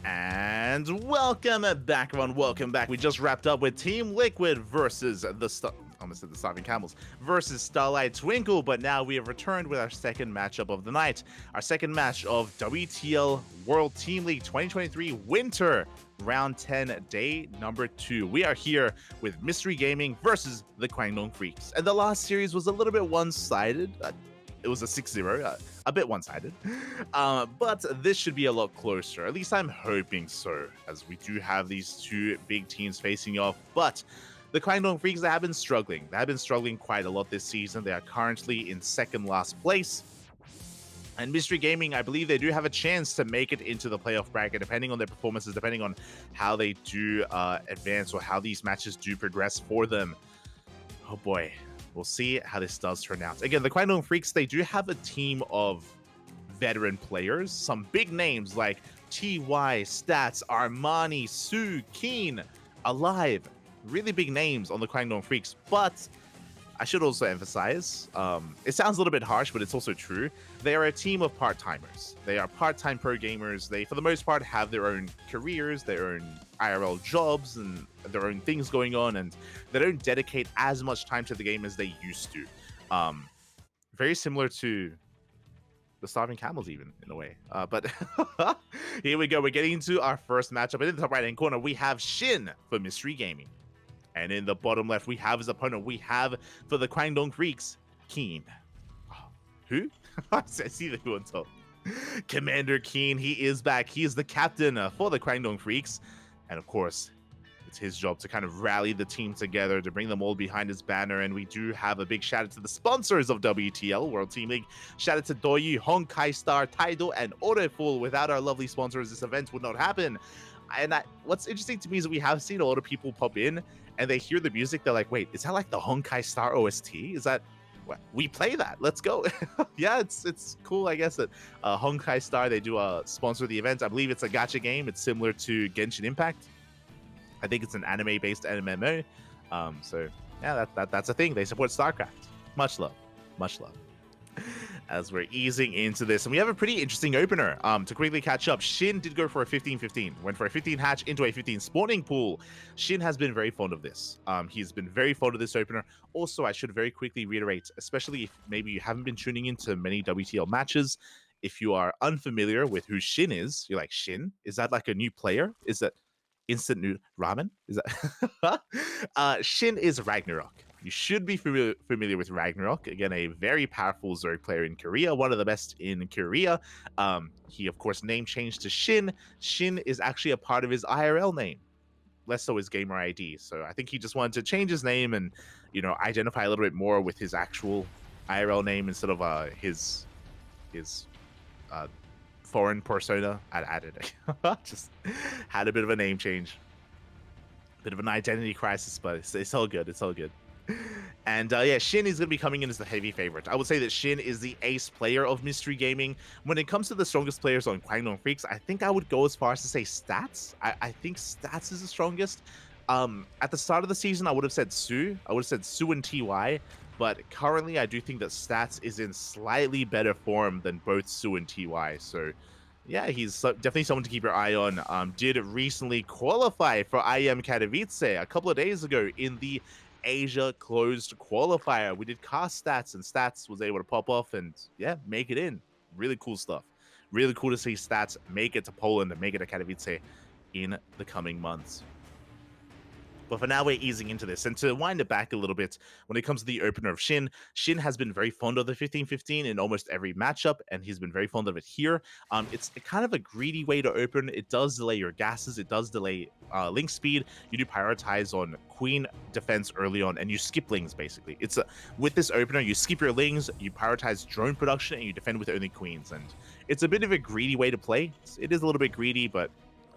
And welcome back, everyone. Welcome back. We just wrapped up with Team Liquid versus almost said the Starving Camels versus Starlight Twinkle, but now we have returned with our second matchup of the night. Our second match of WTL World Team League 2023 Winter Round 10, day number 2. We are here with Mystery Gaming versus the KWANGDONG Freecs. And the last series was a little bit one-sided. It was a 6-0, a bit one-sided. But this should be a lot closer. At least I'm hoping so, as we do have these two big teams facing off. But the KWANGDONG Freecs, they have been struggling. They have been struggling quite a lot this season. They are currently in second last place. And Mystery Gaming, I believe they do have a chance to make it into the playoff bracket, depending on their performances, depending on how they do advance or how these matches do progress for them. Oh boy. We'll see how this does turn out. Again, the KWANGDONG Freecs, they do have a team of veteran players. Some big names like TY, Stats, Armani, Sue, Keen, Alive. Really big names on the KWANGDONG Freecs. But I should also emphasize, it sounds a little bit harsh, but it's also true. They are a team of part-timers. They are part-time pro gamers. They, for the most part, have their own careers, their own IRL jobs, and their own things going on, and they don't dedicate as much time to the game as they used to. Very similar to the Starving Camels, even, in a way. But here we go. We're getting into our first matchup. And in the top right-hand corner, we have SHIN for Mystery Gaming. And in the bottom left, we have his opponent. We have, for the KWANGDONG Freecs, Keen. Who? I see the who on top. Commander Keen, he is back. He is the captain for the KWANGDONG Freecs. And of course, it's his job to kind of rally the team together, to bring them all behind his banner. And we do have a big shout out to the sponsors of WTL, World Team League. Shout out to Doyu, Honkai Star, Taido, and Oreful. Without our lovely sponsors, this event would not happen. And what's interesting to me is that we have seen a lot of people pop in and they hear the music. They're like, wait, is that like the Honkai Star OST? Is that, well, we play that? Let's go. Yeah, it's cool, I guess, that Honkai Star, they do sponsor the event. I believe it's a gacha game. It's similar to Genshin Impact. I think it's an anime-based MMO. So, yeah, that's a thing. They support StarCraft. Much love. Much love. As we're easing into this, and we have a pretty interesting opener. To quickly catch up, SHIN did go for a 15-15, went for a 15 hatch into a 15 spawning pool. SHIN has been very fond of this. He's been very fond of this opener. Also, I should very quickly reiterate, especially if maybe you haven't been tuning into many WTL matches, if you are unfamiliar with who SHIN is, you're like, SHIN? Is that like a new player? Is that instant noodle ramen? Is that SHIN is Ragnarok. You should be familiar with Ragnarok. Again, a very powerful Zerg player in Korea, one of the best in Korea. He, of course, name changed to SHIN. SHIN is actually a part of his IRL name, less so his gamer ID. So I think he just wanted to change his name and, you know, identify a little bit more with his actual IRL name instead of his foreign persona. I added it. Just had a bit of a name change. Bit of an identity crisis, but it's all good. It's all good. And yeah, SHIN is going to be coming in as the heavy favorite. I would say that SHIN is the ace player of Mystery Gaming. When it comes to the strongest players on KWANGDONG Freecs, I think I would go as far as to say Stats. I think Stats is the strongest. At the start of the season, I would have said Sue. I would have said Sue and TY. But currently, I do think that Stats is in slightly better form than both Sue and TY. So yeah, he's definitely someone to keep your eye on. Did recently qualify for IEM Katowice a couple of days ago in the Asia closed qualifier. We did cast Stats, and Stats was able to pop off and yeah, make it in. Really cool stuff. Really cool to see Stats make it to Poland and make it to Katowice in the coming months. But for now, we're easing into this. And to wind it back a little bit, when it comes to the opener of SHIN, SHIN has been very fond of the 15-15 in almost every matchup, and he's been very fond of it here. It's kind of a greedy way to open. It does delay your gases. It does delay link speed. You do prioritize on queen defense early on, and you skip lings, basically. It's with this opener, you skip your lings, you prioritize drone production, and you defend with only queens. And it's a bit of a greedy way to play. It is a little bit greedy, but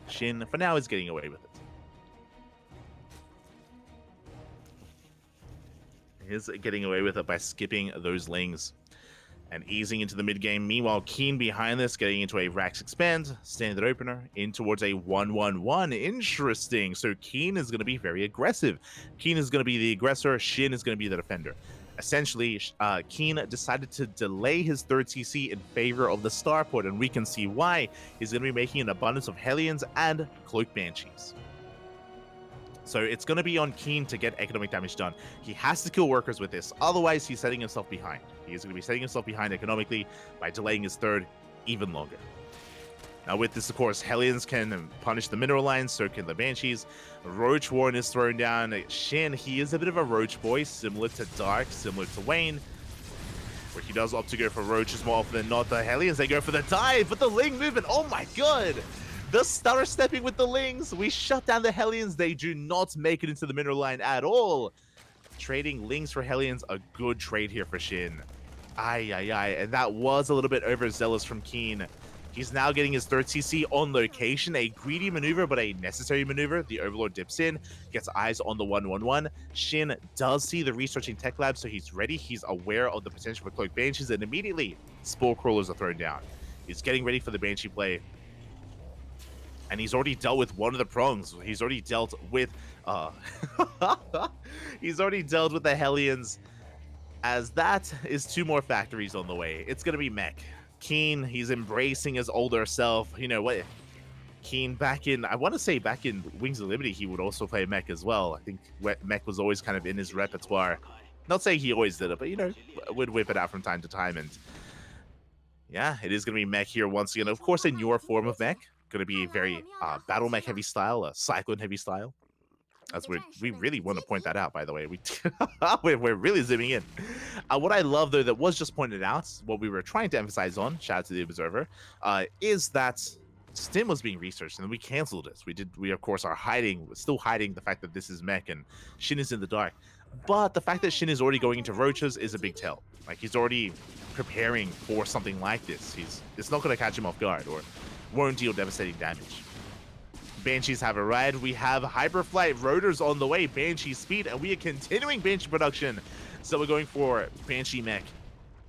SHIN, for now, is getting away with it. Is getting away with it by skipping those lings and easing into the mid game. Meanwhile, Keen behind this, getting into a Rax Expand, standard opener, in towards a 1-1-1. Interesting. So Keen is going to be very aggressive. Keen is going to be the aggressor. SHIN is going to be the defender. essentially, Keen decided to delay his third CC in favor of the starport, and we can see why. He's going to be making an abundance of Hellions and Cloak Banshees. So it's going to be on Keen to get economic damage done. He has to kill workers with this, otherwise he's setting himself behind. He is going to be setting himself behind economically by delaying his third even longer. Now with this, of course, Hellions can punish the mineral lines, so can the Banshees. Roach Warren is thrown down. Shin, he is a bit of a Roach boy, similar to Dark, similar to Wayne, where he does opt to go for Roaches more often than not. The Hellions, they go for the dive, but the Ling movement, oh my god! The stutter stepping with the Lings. We shut down the Hellions. They do not make it into the mineral line at all. Trading Lings for Hellions, a good trade here for Shin. And that was a little bit overzealous from Keen. He's now getting his third CC on location. A greedy maneuver, but a necessary maneuver. The Overlord dips in, gets eyes on the 1-1-1. Shin does see the researching tech lab, so he's ready. He's aware of the potential for Cloak Banshees, and immediately, Spore Crawlers are thrown down. He's getting ready for the Banshee play. And he's already dealt with one of the prongs. He's already dealt with... he's already dealt with the Hellions, as that is 2 more factories on the way. It's going to be Mech. Keen, he's embracing his older self. You know what? Keen back in, I want to say back in Wings of Liberty, he would also play Mech as well. I think Mech was always kind of in his repertoire. Not saying he always did it, but, you know, would whip it out from time to time. And yeah, it is going to be Mech here once again. Of course, a newer form of Mech. Going to be a very battle mech heavy style, a cyclone heavy style. As we really want to point that out, by the way. We're really zooming in. What I love, though, that was just pointed out, what we were trying to emphasize on, shout out to the Observer, is that Stim was being researched, and we canceled it. We of course are still hiding the fact that this is mech and Shin is in the dark. But the fact that Shin is already going into roaches is a big tell. Like, he's already preparing for something like this. It's not going to catch him off guard or won't deal devastating damage. Banshees have arrived. We have Hyperflight Rotors on the way, Banshee speed, and we are continuing Banshee production. So we're going for Banshee mech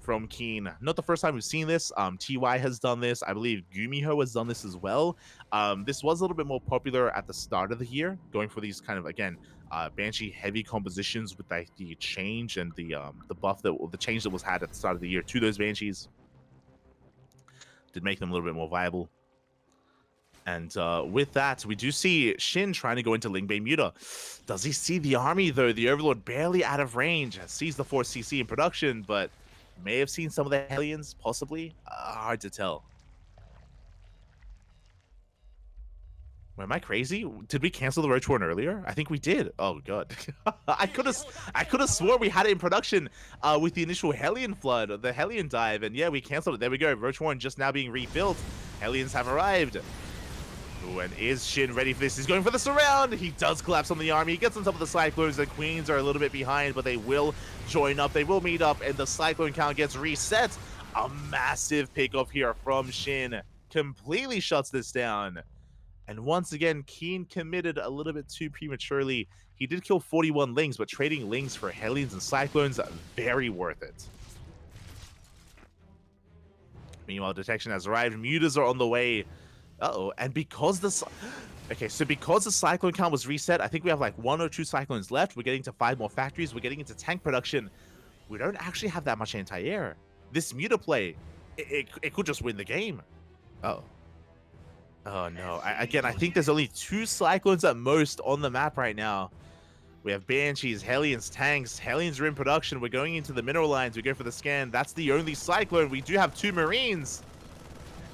from Keen. Not the first time we've seen this. TY has done this. I believe Gumiho has done this as well. This was a little bit more popular at the start of the year, going for these kind of, again, Banshee heavy compositions with the change and the buff, the change that was had at the start of the year to those Banshees. Did make them a little bit more viable. And with that, we do see Shin trying to go into Lingbei Muta. Does he see the army, though? The Overlord barely out of range. Sees the 4 CC in production, but may have seen some of the Hellions, possibly. Hard to tell. Am I crazy? Did we cancel the Roach Warren earlier? I think we did. Oh, God. I could have sworn we had it in production with the initial Hellion flood, the Hellion dive. And yeah, we canceled it. There we go. Roach Warren just now being rebuilt. Hellions have arrived. Ooh, and is Shin ready for this? He's going for the surround. He does collapse on the army. He gets on top of the Cyclones. The Queens are a little bit behind, but they will join up. They will meet up, and the Cyclone count gets reset. A massive pickoff here from Shin. Completely shuts this down. And once again, Keen committed a little bit too prematurely. He did kill 41 Lings, but trading Lings for Hellions and Cyclones, very worth it. Meanwhile, detection has arrived. Mutas are on the way. Uh-oh, and because the Cyclone count was reset, I think we have like 1 or 2 Cyclones left. We're getting to 5 more factories. We're getting into tank production. We don't actually have that much anti-air. This Muta play, it could just win the game. Uh-oh. Oh, no. I think there's only 2 Cyclones at most on the map right now. We have Banshees, Hellions, tanks. Hellions are in production. We're going into the mineral lines. We go for the scan. That's the only Cyclone. We do have 2 Marines.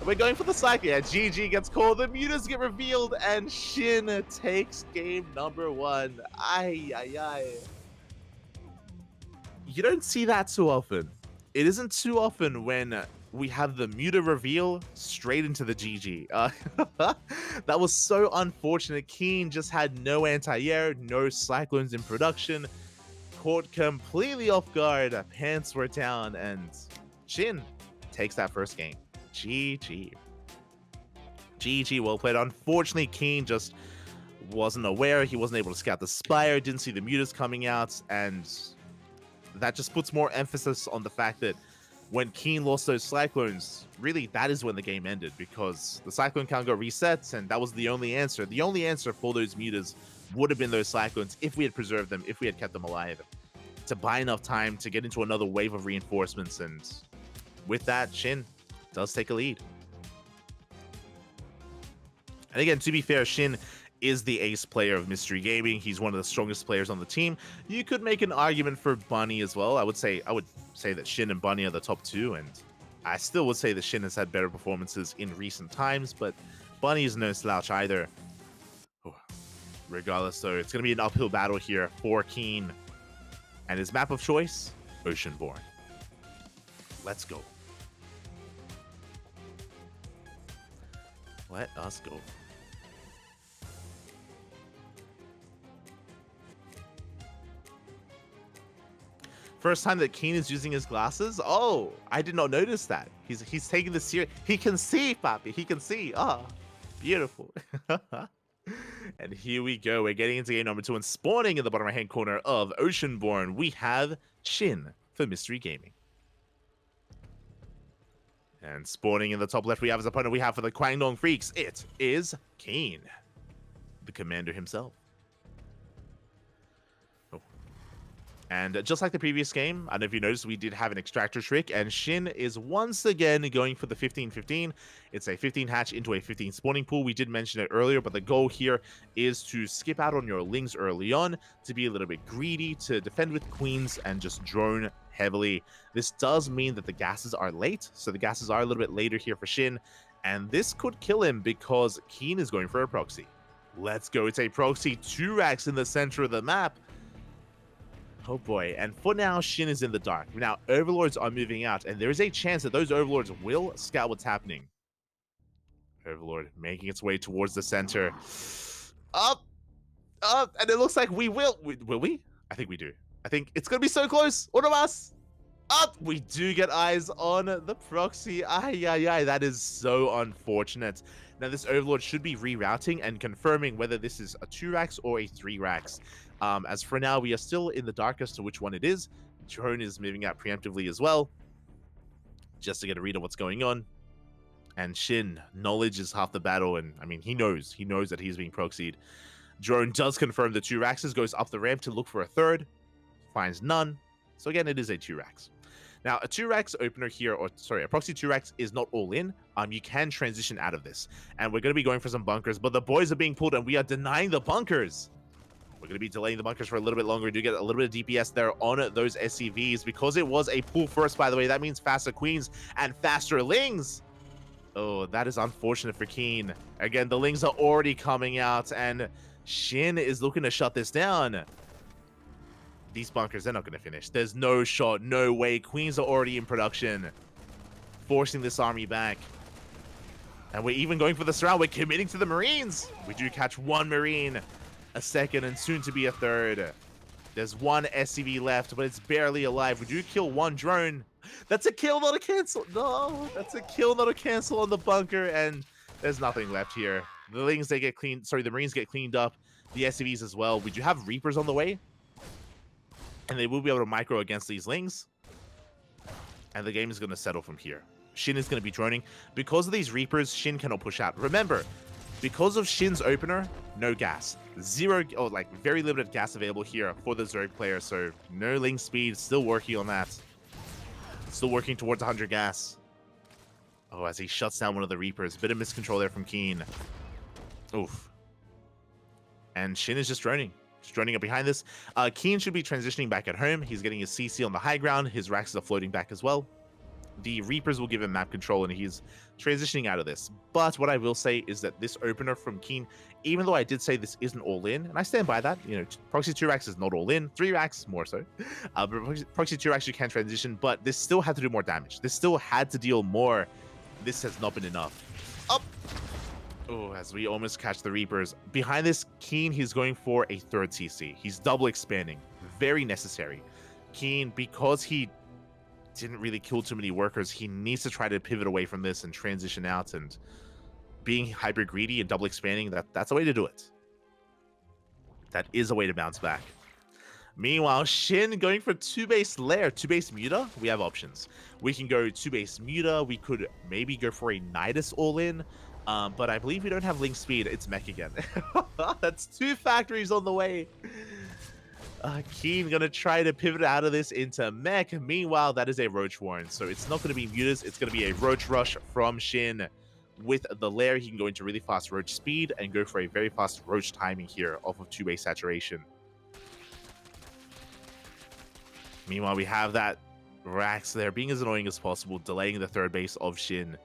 We're going for the Cyclone. Yeah, GG gets called. The Mutas get revealed, and Shin takes game number 1. You don't see that too often. It isn't too often when we have the Muta reveal straight into the GG. That was so unfortunate. Keen just had no anti-air, no Cyclones in production. Caught completely off guard. Pants were down, and Shin takes that first game. GG. GG, well played. Unfortunately, Keen just wasn't aware. He wasn't able to scout the Spire, didn't see the Mutas coming out, and that just puts more emphasis on the fact that when Keen lost those Cyclones, really, that is when the game ended, because the Cyclone count got reset, and that was the only answer. The only answer for those Mutas would have been those Cyclones if we had preserved them, if we had kept them alive. to buy enough time to get into another wave of reinforcements, and with that, Shin does take a lead. And again, to be fair, Shin is the ace player of Mystery Gaming. He's one of the strongest players on the team. You could make an argument for Bunny as well. I would say that Shin and Bunny are the top two, and I still would say that Shin has had better performances in recent times, but Bunny is no slouch either. Regardless, though, it's going to be an uphill battle here for Keen. And his map of choice, Oceanborn. Let's go. Let us go. First time that Keen is using his glasses? Oh, I did not notice that. He's taking this serious. He can see, Papi. He can see. Ah, beautiful. And here we go. We're getting into game number 2 and spawning in the bottom right-hand corner of Oceanborn. We have Shin for Mystery Gaming. And spawning in the top left, we have his opponent we have for the KWANGDONG Freecs. It is Keen, the commander himself. And just like the previous game, I don't know if you noticed, we did have an extractor trick, and Shin is once again going for the 15-15. It's a 15 hatch into a 15 spawning pool. We did mention it earlier, but the goal here is to skip out on your lings early on, to be a little bit greedy, to defend with queens, and just drone heavily. This does mean that the gases are late, so the gases are a little bit later here for Shin, and this could kill him because Keen is going for a proxy. Let's go. It's a proxy 2 racks in the center of the map. Oh boy, and for now, Shin is in the dark. Now, Overlords are moving out, and there is a chance that those Overlords will scout what's happening. Overlord making its way towards the center. Up! And it looks like we will. Will we? I think we do. I think it's going to be so close. One of us. Up! We do get eyes on the proxy. Ay. That is so unfortunate. Now, this Overlord should be rerouting and confirming whether this is a 2 racks or a 3 racks. As for now, we are still in the dark as to which one it is. Drone is moving out preemptively as well, just to get a read of what's going on. And Shin, knowledge is half the battle, and I mean, he knows that he's being proxied. Drone does confirm the 2 racks, goes up the ramp to look for a third, finds none. So again, it is a 2 racks. Now, a 2 racks opener here, or sorry, a proxy 2 racks is not all in. You can transition out of this, and we're going to be going for some bunkers, but the boys are being pulled, and we are denying the bunkers. We're going to be delaying the bunkers for a little bit longer. We do get a little bit of DPS there on those SCVs. Because it was a pull first, by the way, that means faster queens and faster lings. Oh, that is unfortunate for Keen. Again, the lings are already coming out, and Shin is looking to shut this down. These bunkers, they're not going to finish. There's no shot, no way. Queens are already in production, forcing this army back. And we're even going for the surround. We're committing to the Marines. We do catch 1 Marine. A second, and soon to be a third. There's 1 SCV left, but it's barely alive. We do kill 1 drone. That's a kill, not a cancel. No, that's a kill, not a cancel on the bunker, and there's nothing left here. The lings, they get cleaned. Sorry, the Marines get cleaned up. The SCVs as well. We do have Reapers on the way, and they will be able to micro against these lings. And the game is going to settle from here. Shin is going to be droning. Because of these Reapers, Shin cannot push out. Remember, because of Shin's opener, no gas. 0, or like very limited gas available here for the Zerg player, so no ling speed, still working on that. Still working towards 100 gas. Oh, as he shuts down one of the Reapers. Bit of miscontrol there from Keen. Oof. And Shin is just droning. Just droning up behind this. Keen should be transitioning back at home. He's getting his CC on the high ground. His racks are floating back as well. The Reapers will give him map control, and he's transitioning out of this. But what I will say is that this opener from Keen, even though I did say this isn't all in, and I stand by that, you know, proxy 2 racks is not all in, 3 racks more so. But proxy 2 racks you can transition, but this still had to do more damage. This still had to deal more. This has not been enough. Up! Oh, as we almost catch the Reapers. Behind this, Keen, he's going for a 3rd CC. He's double expanding. Very necessary. Keen, because he didn't really kill too many workers, he needs to try to pivot away from this and transition out, and being hyper greedy and double expanding, that's a way to do it. That is a way to bounce back. Meanwhile, Shin going for 2-base lair, 2-base Muta. We have options. We can go 2-base Muta. We could maybe go for a Nidus all-in, but I believe we don't have link speed. It's mech again. That's 2 factories on the way. Keen gonna try to pivot out of this into mech. Meanwhile, that is a Roach Warren, so it's not gonna be mutas. It's gonna be a Roach Rush from Shin. With the lair, he can go into really fast Roach speed and go for a very fast Roach timing here off of two-way saturation. Meanwhile, we have that Rax there being as annoying as possible, delaying the third base of Shin.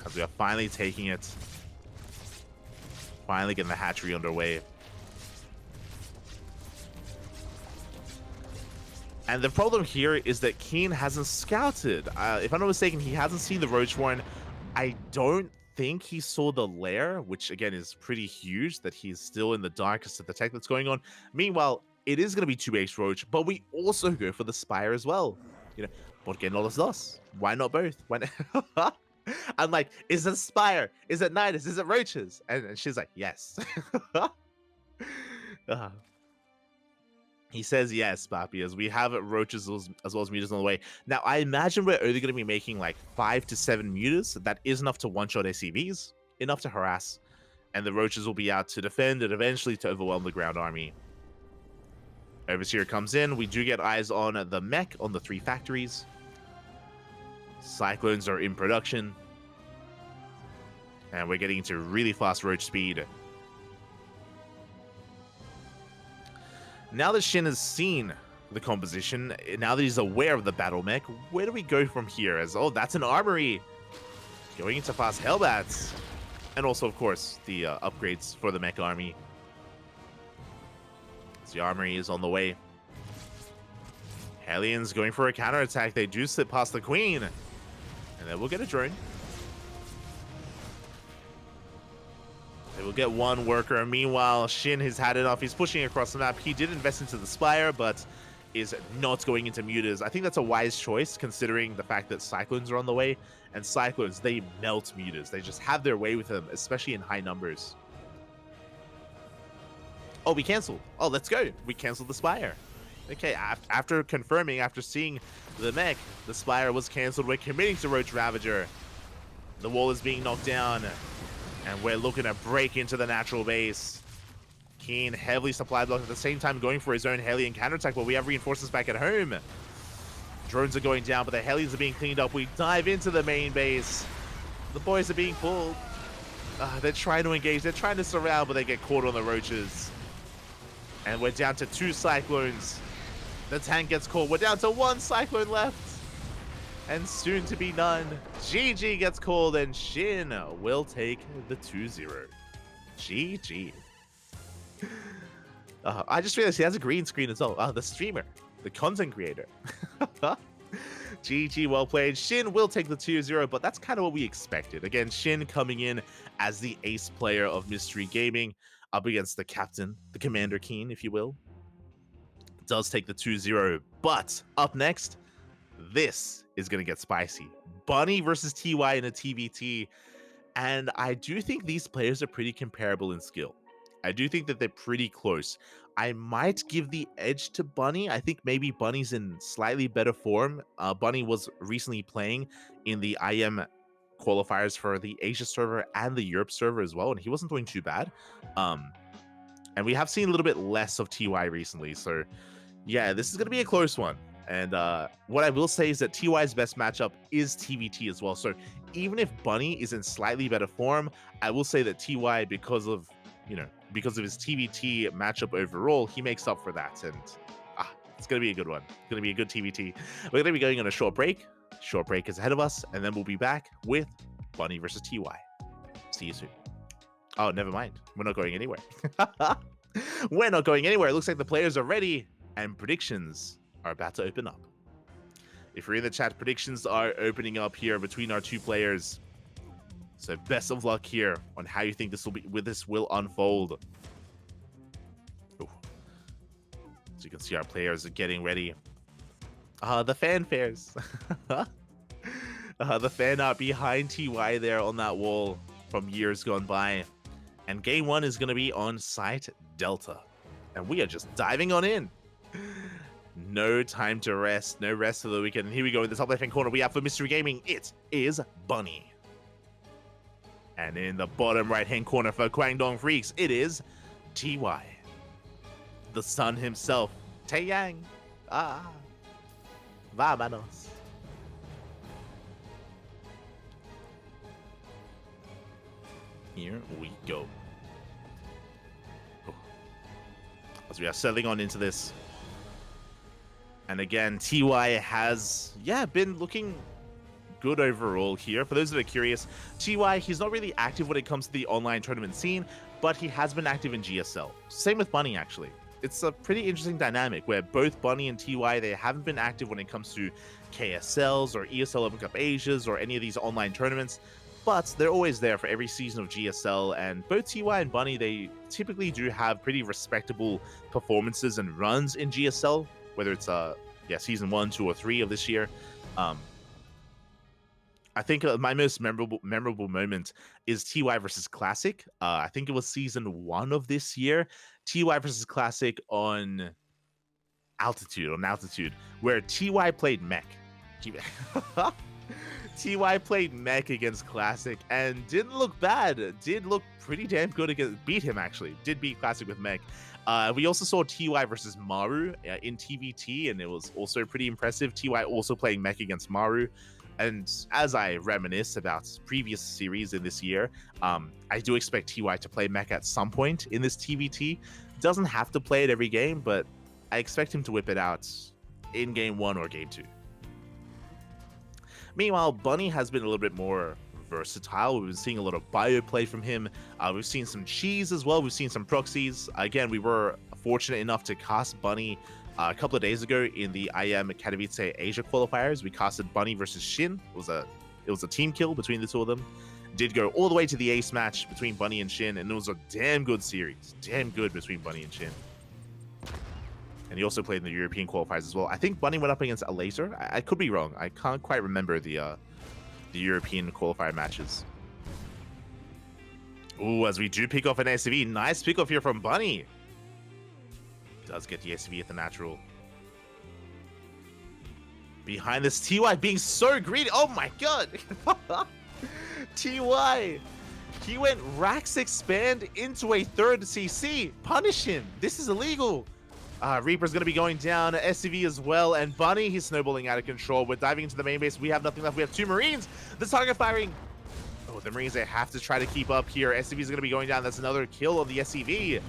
As we are finally taking it. Finally getting the hatchery underway. And the problem here is that Keen hasn't scouted. If I'm not mistaken, he hasn't seen the Roach Warren. I don't think he saw the lair, which again is pretty huge, that he's still in the darkest of the tech that's going on. Meanwhile, it is going to be 2H Roach, but we also go for the Spire as well. You know, ¿por qué no los dos? Why not both? When I'm like, is it Spire? Is it Nidus? Is it Roaches? And she's like, yes. He says yes, Papi, as we have Roaches as well as mutas on the way. Now, I imagine we're only going to be making like 5 to 7 mutas. That is enough to one-shot SCVs, enough to harass. And the Roaches will be out to defend and eventually to overwhelm the ground army. Overseer comes in. We do get eyes on the mech on the 3 factories. Cyclones are in production. And we're getting into really fast Roach speed. Now that Shin has seen the composition, now that he's aware of the battle mech, where do we go from here? As, oh, that's an armory. Going into fast Hellbats. And also, of course, the upgrades for the mech army. So the armory is on the way. Hellions going for a counterattack. They do slip past the Queen. And then we'll get a drone. They will get one worker. Meanwhile, Shin has had enough. He's pushing across the map. He did invest into the Spire, but is not going into mutas. I think that's a wise choice, considering the fact that Cyclones are on the way. And Cyclones, they melt mutas. They just have their way with them, especially in high numbers. Oh, we canceled. Oh, let's go. We canceled the Spire. Okay, after confirming, after seeing the mech, the Spire was canceled. We're committing to Roach Ravager. The wall is being knocked down. And we're looking to break into the natural base. Keen heavily supply blocked at the same time going for his own Hellion counterattack, but we have reinforcements back at home. Drones are going down, but the Hellions are being cleaned up. We dive into the main base. The boys are being pulled. They're trying to engage. They're trying to surround, but they get caught on the Roaches. And we're down to 2 Cyclones. The tank gets caught. We're down to 1 Cyclone left. And soon to be none. GG gets called, and Shin will take the 2-0. GG. I just realized he has a green screen as well. The streamer, the content creator. GG, well played. Shin will take the 2-0, but that's kind of what we expected. Again, Shin coming in as the ace player of Mystery Gaming up against the captain, the Commander Keen, if you will. Does take the 2-0, but up next, this is going to get spicy. Bunny versus TY in a TVT. And I do think these players are pretty comparable in skill. I do think that they're pretty close. I might give the edge to Bunny. I think maybe Bunny's in slightly better form. Bunny was recently playing in the IM qualifiers for the Asia server and the Europe server as well, and he wasn't doing too bad. And we have seen a little bit less of TY recently. So yeah, this is going to be a close one. And what I will say is that TY's best matchup is TVT as well. So even if Bunny is in slightly better form, I will say that TY, because of his TVT matchup overall, he makes up for that. And it's going to be a good one. It's going to be a good TVT. We're going to be going on a short break. Short break is ahead of us. And then we'll be back with Bunny versus TY. See you soon. Oh, never mind. We're not going anywhere. We're not going anywhere. It looks like the players are ready. And predictions are about to open up. If you're in the chat, predictions are opening up here between our two players. So best of luck here on how you think this will unfold. Ooh. So you can see our players are getting ready. The fanfares. The fan art behind TY there on that wall from years gone by. And game 1 is going to be on site Delta. And we are just diving on in. No time to rest. No rest for the weekend. And here we go in the top left-hand corner. We have for Mystery Gaming, it is Bunny. And in the bottom right-hand corner for KWANGDONG Freecs, it is TY. the sun himself, Taeyang. Ah, vámonos. Here we go. As we are settling on into this. And again, TY has, been looking good overall here. For those that are curious, TY, he's not really active when it comes to the online tournament scene, but he has been active in GSL. Same with Bunny, actually. It's a pretty interesting dynamic where both Bunny and TY, they haven't been active when it comes to KSLs or ESL Open Cup Asias or any of these online tournaments, but they're always there for every season of GSL, and both TY and Bunny, they typically do have pretty respectable performances and runs in GSL, whether it's season 1, 2, or 3 of this year. I think my most memorable moment is TY versus Classic. I think it was season 1 of this year. TY versus Classic on Altitude, where TY played Mech. TY played Mech against Classic and didn't look bad. Did look pretty damn good against. Beat him, actually. Did beat Classic with Mech. We also saw TY versus Maru in TVT, and it was also pretty impressive. TY also playing Mech against Maru. And as I reminisce about previous series in this year, I do expect TY to play Mech at some point in this TVT. Doesn't have to play it every game, but I expect him to whip it out in game 1 or game 2. Meanwhile, Bunny has been a little bit more versatile. We've been seeing a lot of bio play from him. We've seen some cheese as well. We've seen some proxies. Again, we were fortunate enough to cast Bunny a couple of days ago in the IM Katowice Asia qualifiers. We casted Bunny versus SHIN. It was a team kill between the two of them. Did go all the way to the ace match between Bunny and SHIN, and it was a damn good series. Damn good between Bunny and SHIN. And he also played in the European qualifiers as well. I think Bunny went up against a laser. I could be wrong. I can't quite remember the European qualifier matches. Ooh, as we do pick off an SCV. Nice pick off here from Bunny. Does get the SCV at the natural. Behind this, TY being so greedy. Oh my god. TY. He went Rax expand into a third CC. Punish him. This is illegal. Reaper's going to be going down. SCV as well. And Bunny, he's snowballing out of control. We're diving into the main base. We have nothing left. We have 2 Marines. The target firing. Oh, the Marines, they have to try to keep up here. SCV is going to be going down. That's another kill of the SCV.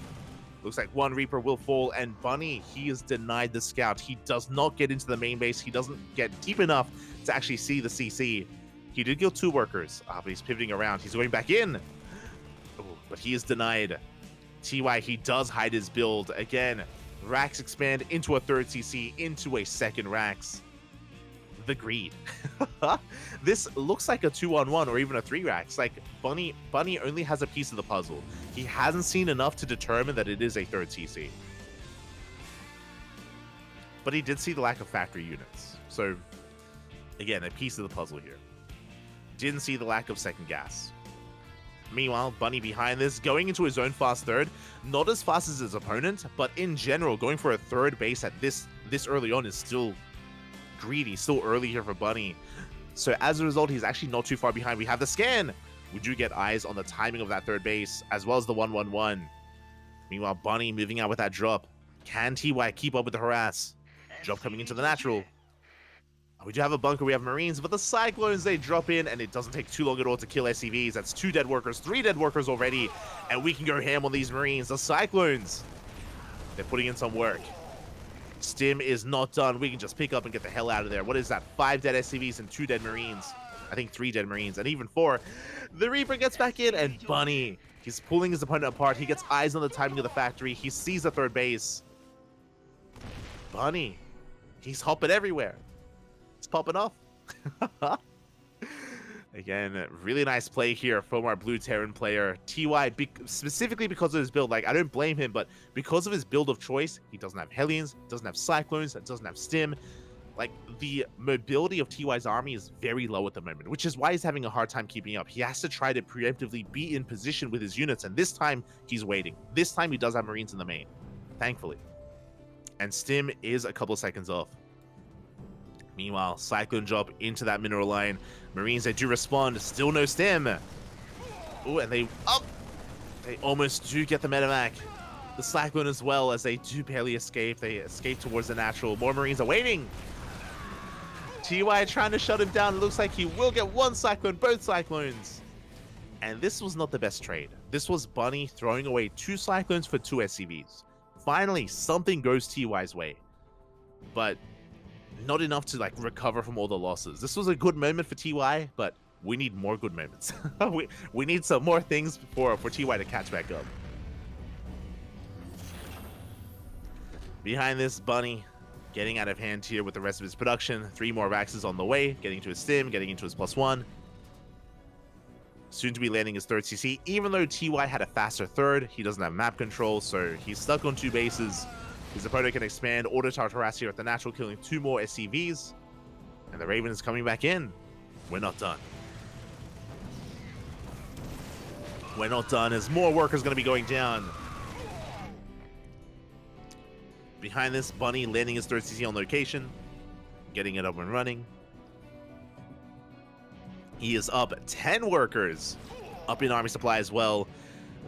Looks like 1 Reaper will fall. And Bunny, he is denied the scout. He does not get into the main base. He doesn't get deep enough to actually see the CC. He did kill 2 workers, but he's pivoting around. He's going back in. Oh, but he is denied. TY, he does hide his build. Again, Rax expand into a third CC, into a second Rax. The greed. This looks like a 2-on-1 or even a 3 Rax. Like, Bunny only has a piece of the puzzle. He hasn't seen enough to determine that it is a third CC. But he did see the lack of factory units. So, again, a piece of the puzzle here. Didn't see the lack of second gas. Meanwhile, Bunny behind this, going into his own fast third. Not as fast as his opponent, but in general, going for a third base at this early on is still greedy, still early here for Bunny. So as a result, he's actually not too far behind. We have the scan. We do get eyes on the timing of that third base, as well as the 1-1-1. Meanwhile, Bunny moving out with that drop. Can TY keep up with the harass? Drop coming into the natural. We do have a bunker, we have Marines, but the Cyclones, they drop in, and it doesn't take too long at all to kill SCVs. That's 2 dead workers, 3 dead workers already, and we can go ham on these Marines. The Cyclones, they're putting in some work. Stim is not done. We can just pick up and get the hell out of there. What is that? 5 dead SCVs and 2 dead Marines. I think 3 dead Marines, and even 4. The Reaper gets back in, and Bunny, he's pulling his opponent apart. He gets eyes on the timing of the factory. He sees the third base. Bunny, he's hopping everywhere. Popping off. Again, really nice play here from our Blue Terran player. TY, specifically because of his build. Like, I don't blame him, but because of his build of choice, he doesn't have Hellions, doesn't have Cyclones, doesn't have Stim. Like, the mobility of TY's army is very low at the moment, which is why he's having a hard time keeping up. He has to try to preemptively be in position with his units, and this time, he's waiting. This time, he does have Marines in the main, thankfully. And Stim is a couple of seconds off. Meanwhile, Cyclone drop into that mineral line. Marines, they do respond. Still no Stim. Oh, and they almost do get the medevac. The Cyclone as well, as they do barely escape. They escape towards the natural. More Marines are waiting. TY trying to shut him down. It looks like he will get one Cyclone, both Cyclones. And this was not the best trade. This was Bunny throwing away 2 Cyclones for 2 SCVs. Finally, something goes TY's way. But not enough to like recover from all the losses. This was a good moment for TY, but we need more good moments. we need some more things for TY to catch back up. Behind this, Bunny getting out of hand here with the rest of his production. 3 more Raxes on the way, getting to his stim, getting into his +1. Soon to be landing his 3rd CC. Even though TY had a faster 3rd, he doesn't have map control, so he's stuck on 2 bases. His opponent can expand auto harass here at the natural, killing 2 more SCVs. And the Raven is coming back in. We're not done. We're not done, as more workers going to be going down. Behind this, Bunny landing his 3rd CC on location, getting it up and running. He is up 10 workers, up in army supply as well.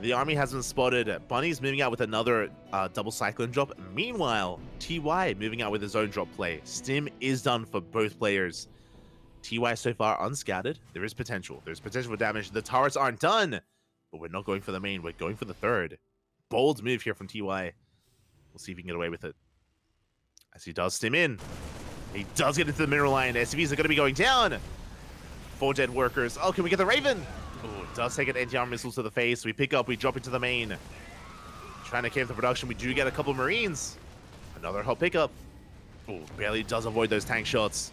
The army has been spotted. Bunny's moving out with another double Cyclone drop. Meanwhile, TY moving out with his own drop play. Stim is done for both players. TY so far unscattered. There is potential. There's potential for damage. The turrets aren't done, but we're not going for the main. We're going for the 3rd. Bold move here from TY. We'll see if he can get away with it. As he does stim in. He does get into the mineral line. SCVs are going to be going down. 4 dead workers. Oh, can we get the Raven? Oh, it does take an anti-armor missile to the face. We pick up, we drop into the main. Trying to camp the production. We do get a couple Marines. Another hot pickup. Oh, barely does avoid those tank shots.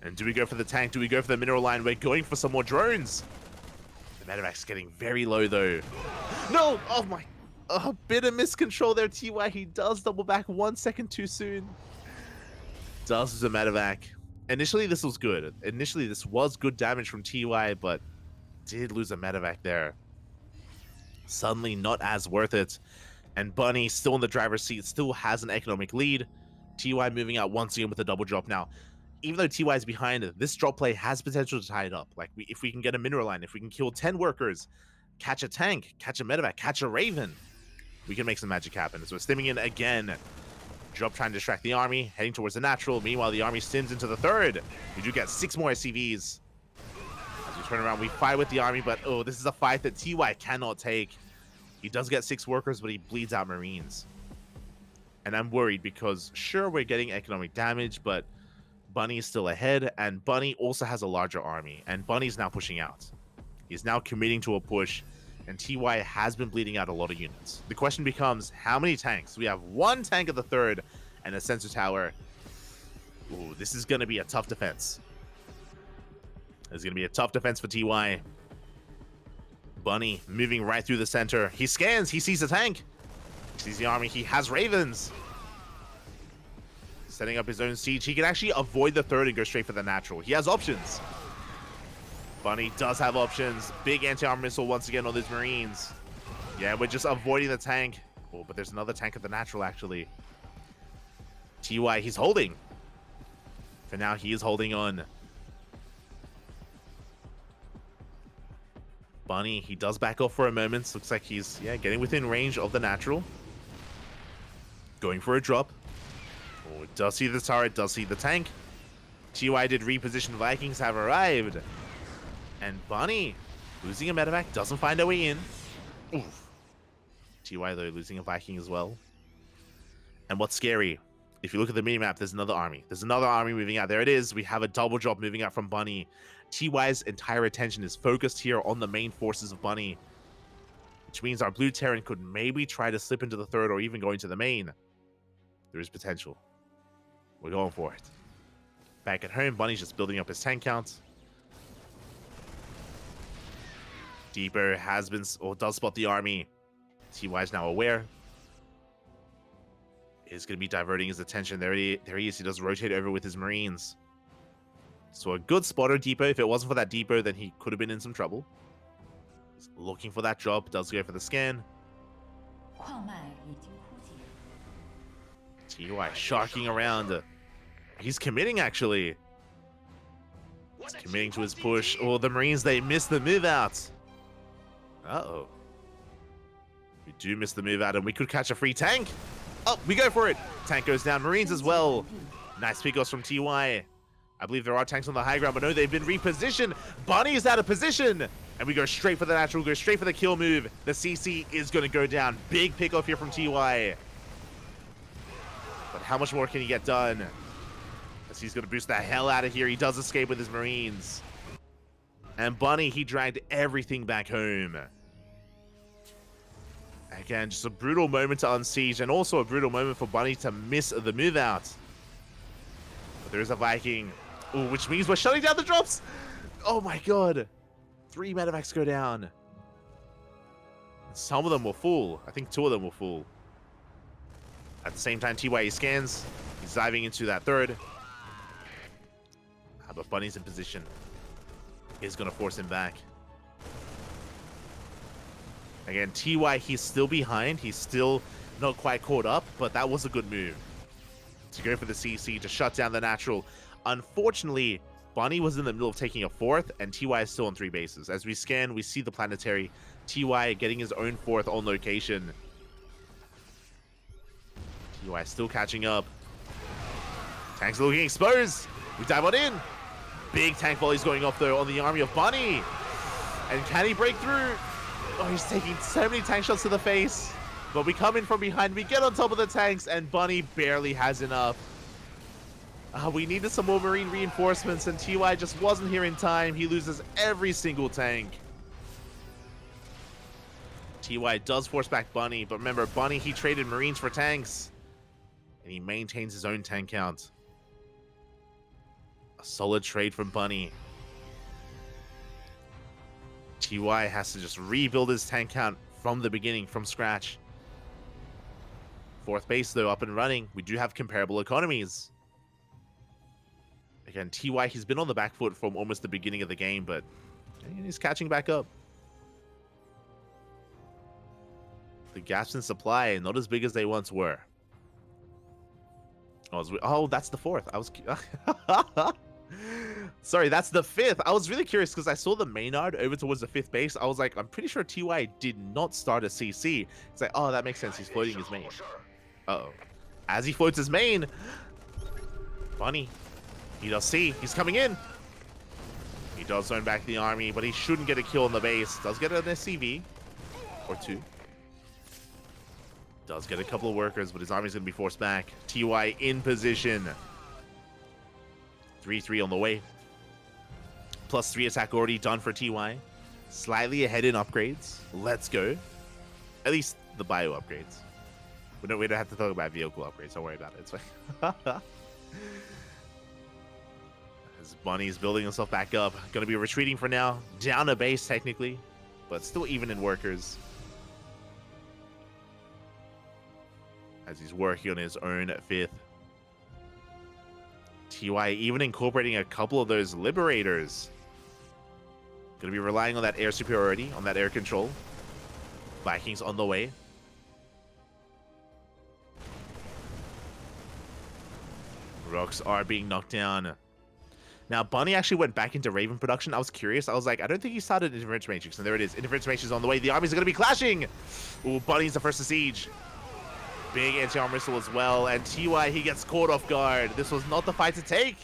And do we go for the tank? Do we go for the mineral line? We're going for some more drones. The medevac's getting very low, though. No! Oh, my... A bit of miscontrol there, TY. He does double back 1 second too soon. Does the medevac. Initially, this was good. Initially, this was good damage from TY, but did lose a medevac there. Suddenly, not as worth it. And Bunny, still in the driver's seat, still has an economic lead. TY moving out once again with a double drop. Now, even though TY is behind, this drop play has potential to tie it up. Like, if we can get a mineral line, if we can kill 10 workers, catch a tank, catch a medevac, catch a Raven, we can make some magic happen. So we're stimming in again. Drop trying to distract the army, heading towards the natural. Meanwhile, the army stims into the 3rd. We do get 6 more SCVs. As we turn around, we fight with the army, but oh, this is a fight that TY cannot take. He does get 6 workers, but he bleeds out Marines. And I'm worried because, sure, we're getting economic damage, but Bunny is still ahead, and Bunny also has a larger army, and Bunny's now pushing out. He's now committing to a push, and TY has been bleeding out a lot of units. The question becomes, how many tanks? We have 1 tank at the 3rd and a sensor tower. Ooh, this is going to be a tough defense. It's going to be a tough defense for TY. Bunny moving right through the center. He scans. He sees a tank. He sees the army. He has Ravens. Setting up his own siege. He can actually avoid the 3rd and go straight for the natural. He has options. Bunny does have options. Big anti-armor missile once again on these Marines. Yeah, we're just avoiding the tank. Oh, but there's another tank at the natural, actually. TY, he's holding. For now, he is holding on. Bunny, he does back off for a moment. Looks like he's, yeah, getting within range of the natural. Going for a drop. Oh, does see the turret, does see the tank. TY did reposition. Vikings have arrived. And Bunny, losing a medevac, doesn't find a way in. Oof. TY, though, losing a Viking as well. And what's scary, if you look at the minimap, there's another army. There's another army moving out. There it is. We have a double drop moving out from Bunny. TY's entire attention is focused here on the main forces of Bunny, which means our blue Terran could maybe try to slip into the 3rd or even go into the main. There is potential. We're going for it. Back at home, Bunny's just building up his tank count. Depot has been, or does spot the army. TY is now aware. Is going to be diverting his attention. There he is. He does rotate over with his Marines. So a good spotter Depot. If it wasn't for that Depot, then he could have been in some trouble. He's looking for that drop. Does go for the scan. TY sharking around. He's committing, actually. He's committing to his push. Oh, the Marines, they missed the move out. Uh-oh. We do miss the move out, and we could catch a free tank. Oh, we go for it. Tank goes down. Marines as well. Nice pickoffs from TY. I believe there are tanks on the high ground, but no, they've been repositioned. Bunny is out of position. And we go straight for the natural, go straight for the kill move. The CC is going to go down. Big pickoff here from TY. But how much more can he get done? As he's going to boost the hell out of here. He does escape with his Marines. And Bunny, he dragged everything back home. Again, just a brutal moment to unsiege, and also a brutal moment for Bunny to miss the move out. But there is a Viking. Ooh, which means we're shutting down the drops. Oh my god. 3 medevacs go down. Some of them were full. I think 2 of them were full. At the same time, TY scans. He's diving into that third. But Bunny's in position. Is going to force him back. Again, TY, he's still behind. He's still not quite caught up, but that was a good move. To go for the CC, to shut down the natural. Unfortunately, Bunny was in the middle of taking a 4th, and TY is still on 3 bases. As we scan, we see the planetary. TY getting his own 4th on location. TY still catching up. Tanks looking exposed. We dive on in. Big tank volleys going off, though, on the army of Bunny. And can he break through? Oh, he's taking so many tank shots to the face. But we come in from behind. We get on top of the tanks, and Bunny barely has enough. We needed some more Marine reinforcements, and TY just wasn't here in time. He loses every single tank. TY does force back Bunny, but remember, Bunny, he traded Marines for tanks. And he maintains his own tank count. A solid trade from Bunny. TY has to just rebuild his tank count from the beginning, from scratch. 4th base, though, up and running. We do have comparable economies. Again, TY, he's been on the back foot from almost the beginning of the game, but he's catching back up. The gaps in supply, not as big as they once were. Oh, that's the 4th. I was... Sorry, that's the 5th. I was really curious because I saw the Maynard over towards the 5th base. I was like, I'm pretty sure TY did not start a CC. It's like, oh, that makes sense. He's floating his main. Uh-oh. As he floats his main, Bunny, he does see. He's coming in. He does zone back the army, but he shouldn't get a kill on the base. Does get an SCV or 2. Does get a couple of workers, but his army's going to be forced back. TY in position. 3-3 on the way. +3 attack already done for TY. Slightly ahead in upgrades. Let's go. At least the bio upgrades. We don't have to talk about vehicle upgrades. Don't worry about it. It's fine. As Bunny's building himself back up. Going to be retreating for now. Down a base, technically. But still even in workers. As he's working on his own 5th. TY even incorporating a couple of those liberators. Gonna be relying on that air superiority, on that air control. Vikings on the way. Rocks are being knocked down. Now, Bunny actually went back into Raven production. I was curious. I was like, I don't think he started Interference Matrix. And there it is. Interference Matrix is on the way. The armies are gonna be clashing. Ooh, Bunny's the first to siege. Big anti-armor missile as well, and TY, he gets caught off guard. This was not the fight to take.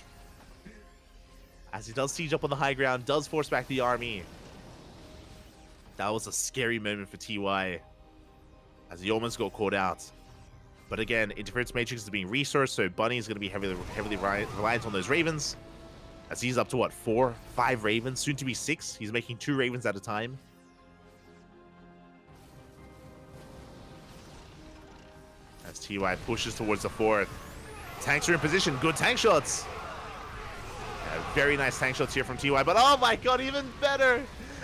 As he does siege up on the high ground, does force back the army. That was a scary moment for TY. As he almost got caught out. But again, Interference Matrix is being resourced, so Bunny is going to be heavily reliant on those Ravens. As he's up to, what, 4, 5 Ravens, soon to be 6. He's making 2 Ravens at a time. As TY pushes towards the 4th. Tanks are in position. Good tank shots. Yeah, very nice tank shots here from TY. But oh my god, even better.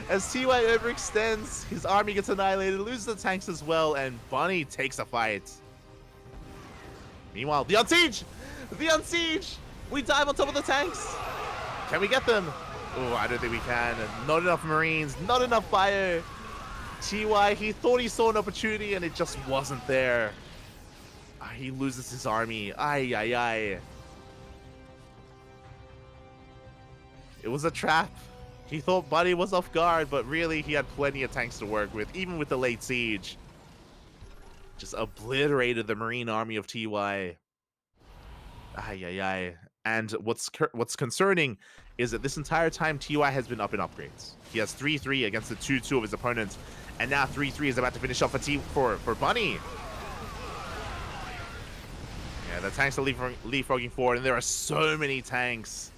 As TY overextends, his army gets annihilated, loses the tanks as well, and Bunny takes a fight. Meanwhile, the Unsiege! The Unsiege! We dive on top of the tanks. Can we get them? Oh, I don't think we can. Not enough Marines. Not enough fire. TY, he thought he saw an opportunity, and it just wasn't there. He loses his army. Ay, ay, ay. It was a trap. He thought Bunny was off guard, but really he had plenty of tanks to work with, even with the late siege. Just obliterated the Marine army of TY. Ay, ay, ay. And what's concerning is that this entire time TY has been up in upgrades. He has 3-3 against the 2-2 of his opponents, and now 3-3 is about to finish off for Bunny. Yeah, the tanks are leapfrogging forward, and there are so many tanks.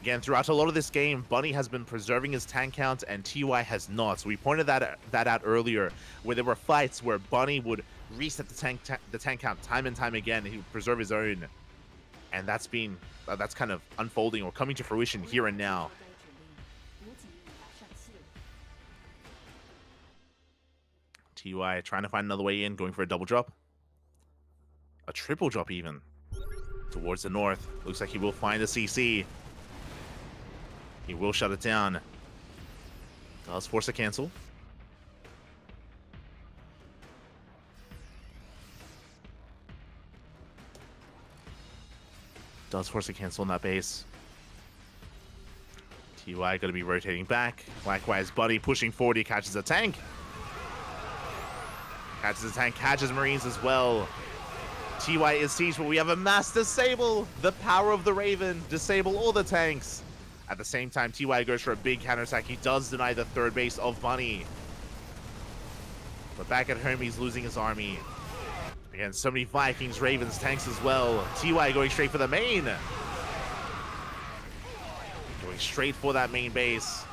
Again, throughout a lot of this game, Bunny has been preserving his tank count, and TY has not. So we pointed that out earlier, where there were fights where Bunny would reset the tank count time and time again, and he would preserve his own. And that's kind of unfolding or coming to fruition here and now. TY trying to find another way in, going for a double drop. A triple drop even. Towards the north. Looks like he will find a CC. He will shut it down. Does force a cancel. Does force a cancel on that base. TY going to be rotating back. Likewise, Bunny pushing forward. He catches a tank. Catches a tank, catches Marines as well. TY is siege, but we have a mass disable. The power of the Raven. Disable all the tanks. At the same time, TY goes for a big counterattack. He does deny the third base of Bunny. But back at home, he's losing his army. Again, so many Vikings, Ravens, tanks as well. TY going straight for the main. Going straight for that main base.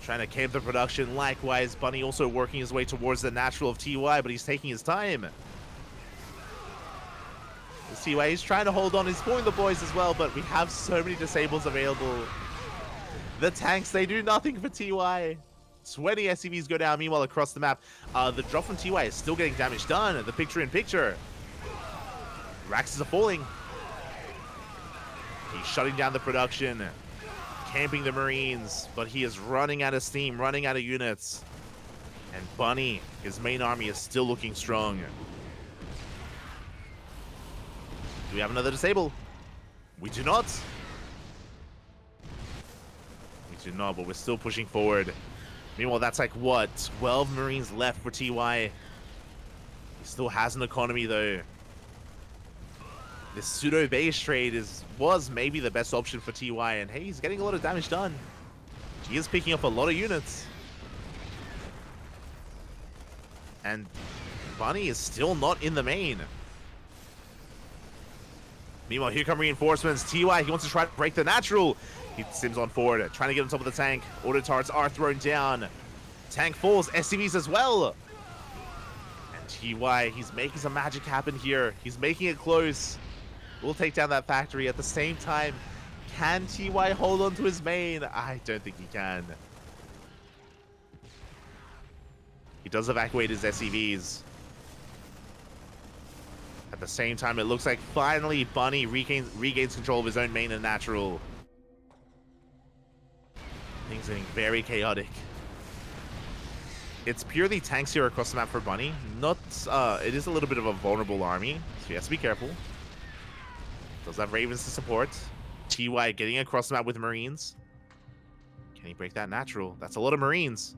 Trying to camp the production. Likewise, Bunny also working his way towards the natural of TY, but he's taking his time. TY, he's trying to hold on. He's pulling the boys as well, but we have so many disables available. The tanks, they do nothing for TY. 20 SCVs go down. Meanwhile, across the map, the drop from TY is still getting damage done. The picture-in-picture. Raxes are falling. He's shutting down the production. Camping the Marines, but he is running out of steam, running out of units. And Bunny, his main army, is still looking strong. Do we have another disable? We do not. We do not, but we're still pushing forward. Meanwhile, that's like, what, 12 Marines left for TY. He still has an economy, though. This pseudo base trade was maybe the best option for TY, and hey, he's getting a lot of damage done. He is picking up a lot of units. And Bunny is still not in the main. Meanwhile, here come reinforcements. TY, he wants to try to break the natural. He sims on forward, trying to get on top of the tank. Auto turrets are thrown down. Tank falls, SCVs as well. And TY, he's making some magic happen here. He's making it close. We'll take down that factory. At the same time, can TY hold on to his main? I don't think he can. He does evacuate his SCVs. At the same time, it looks like finally Bunny regains control of his own main and natural. Things are getting very chaotic. It's purely tanks here across the map for Bunny. Not, it is a little bit of a vulnerable army, so he has to be careful. Does have Ravens to support. TY getting across the map with Marines. Can he break that natural? That's a lot of Marines.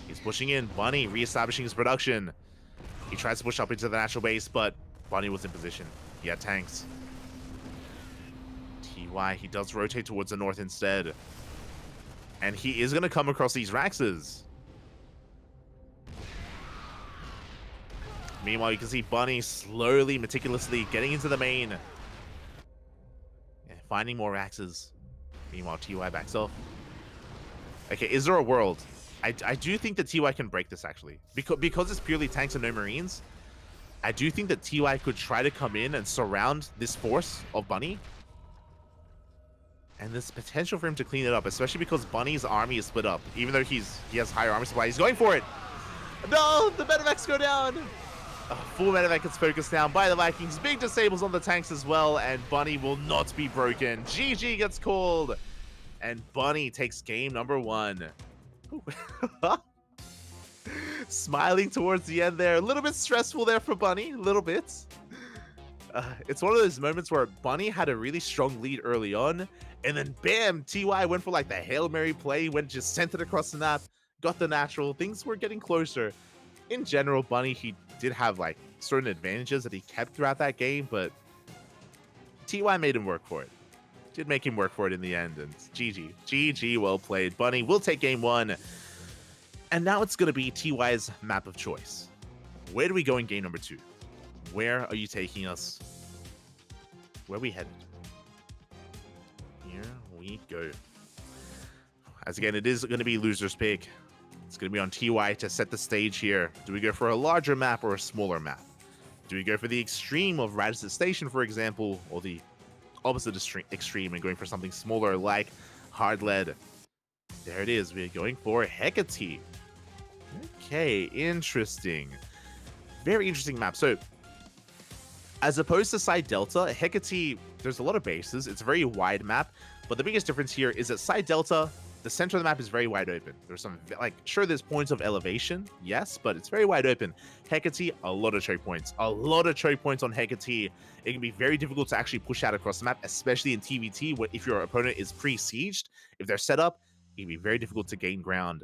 He's pushing in. Bunny reestablishing his production. He tries to push up into the natural base, but Bunny was in position. He had tanks. TY, he does rotate towards the north instead. And he is going to come across these Raxes. Meanwhile, you can see Bunny slowly, meticulously getting into the main. Finding more axes. Meanwhile, TY backs off. Okay, is there a world? I do think that TY can break this, actually. Because it's purely tanks and no Marines, I do think that TY could try to come in and surround this force of Bunny. And there's potential for him to clean it up, especially because Bunny's army is split up. Even though he has higher army supply, he's going for it. No, the medevacs go down. Full medevac gets focused down by the Vikings. Big disables on the tanks as well, and Bunny will not be broken. GG gets called, and Bunny takes game number 1. Smiling towards the end there. A little bit stressful there for Bunny, a little bit. It's one of those moments where Bunny had a really strong lead early on, and then bam, TY went for like the Hail Mary play, went just sent it across the map, got the natural. Things were getting closer. in general, Bunny, he did have like certain advantages that he kept throughout that game, but TY made him work for it. Did make him work for it in the end, and GG. GG, well played. Bunny will take game 1. And now it's going to be TY's map of choice. Where do we go in game number 2? Where are you taking us? Where are we headed? Here we go. As again, it is going to be loser's pick. It's going to be on TY to set the stage here. Do we go for a larger map or a smaller map? Do we go for the extreme of Radisson Station, for example, or the opposite extreme and going for something smaller like Hard Lead? There it is. We're going for Hecate. Okay, interesting. Very interesting map. So, as opposed to Side Delta, Hecate, there's a lot of bases. It's a very wide map, but the biggest difference here is that Side Delta, the center of the map is very wide open. There's some, like, sure, there's points of elevation, yes, but it's very wide open. Hecate, a lot of choke points. A lot of choke points on Hecate. It can be very difficult to actually push out across the map, especially in TVT, where if your opponent is pre-sieged, if they're set up, it can be very difficult to gain ground.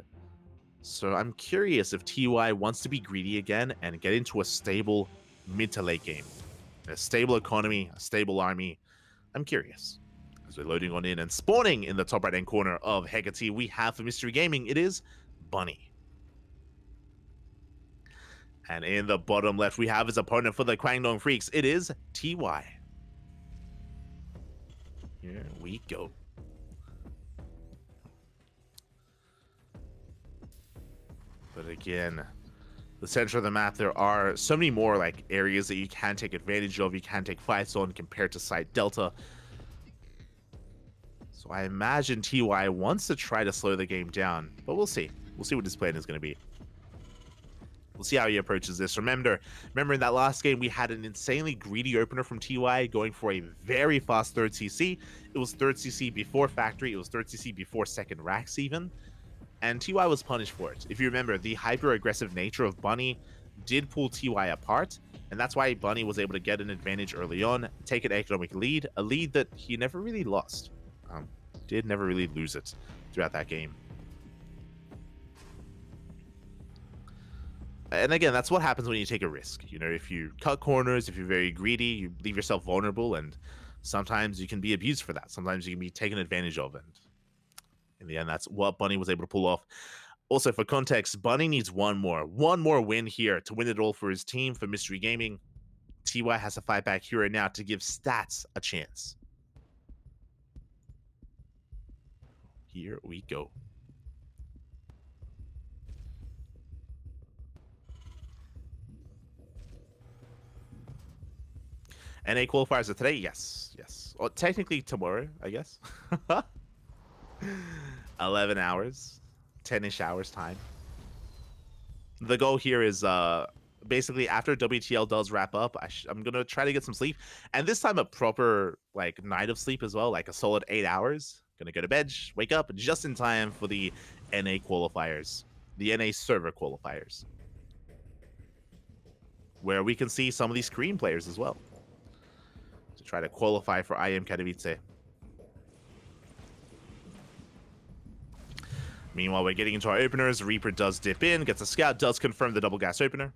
So I'm curious if TY wants to be greedy again and get into a stable mid to late game. A stable economy, a stable army. I'm curious. As we're loading on in and spawning in the top right hand corner of Hecate, we have for Mystery Gaming, it is Bunny. And in the bottom left, we have his opponent for the KWANGDONG Freecs, it is TY. Here we go. But again, the center of the map, there are so many more like areas that you can take advantage of, you can take fights on compared to Side Delta. So I imagine TY wants to try to slow the game down, but we'll see. We'll see what his plan is going to be. We'll see how he approaches this. Remember in that last game, we had an insanely greedy opener from TY going for a very fast 3rd CC. It was 3rd CC before Factory. It was 3rd CC before 2nd Racks even. And TY was punished for it. If you remember, the hyper-aggressive nature of Bunny did pull TY apart, and that's why Bunny was able to get an advantage early on, take an economic lead, a lead that he never really lost. Did never really lose it throughout that game. And again, that's what happens when you take a risk. You know, if you cut corners, if you're very greedy, you leave yourself vulnerable, and sometimes you can be abused for that. Sometimes you can be taken advantage of, and in the end, that's what Bunny was able to pull off. Also, for context, Bunny needs one more win here to win it all for his team, for Mystery Gaming. TY has to fight back here now to give Stats a chance. Here we go. NA qualifiers are today? Yes. Well, technically tomorrow, I guess. 11 hours. 10-ish hours time. The goal here is basically after WTL does wrap up, I'm going to try to get some sleep. And this time a proper like night of sleep as well, like a solid 8 hours. Gonna go to bed, wake up just in time for the NA qualifiers, the NA server qualifiers, where we can see some of these Korean players as well to try to qualify for IM Katowice. Meanwhile, we're getting into our openers. Reaper does dip in, gets a scout, does confirm the double gas opener.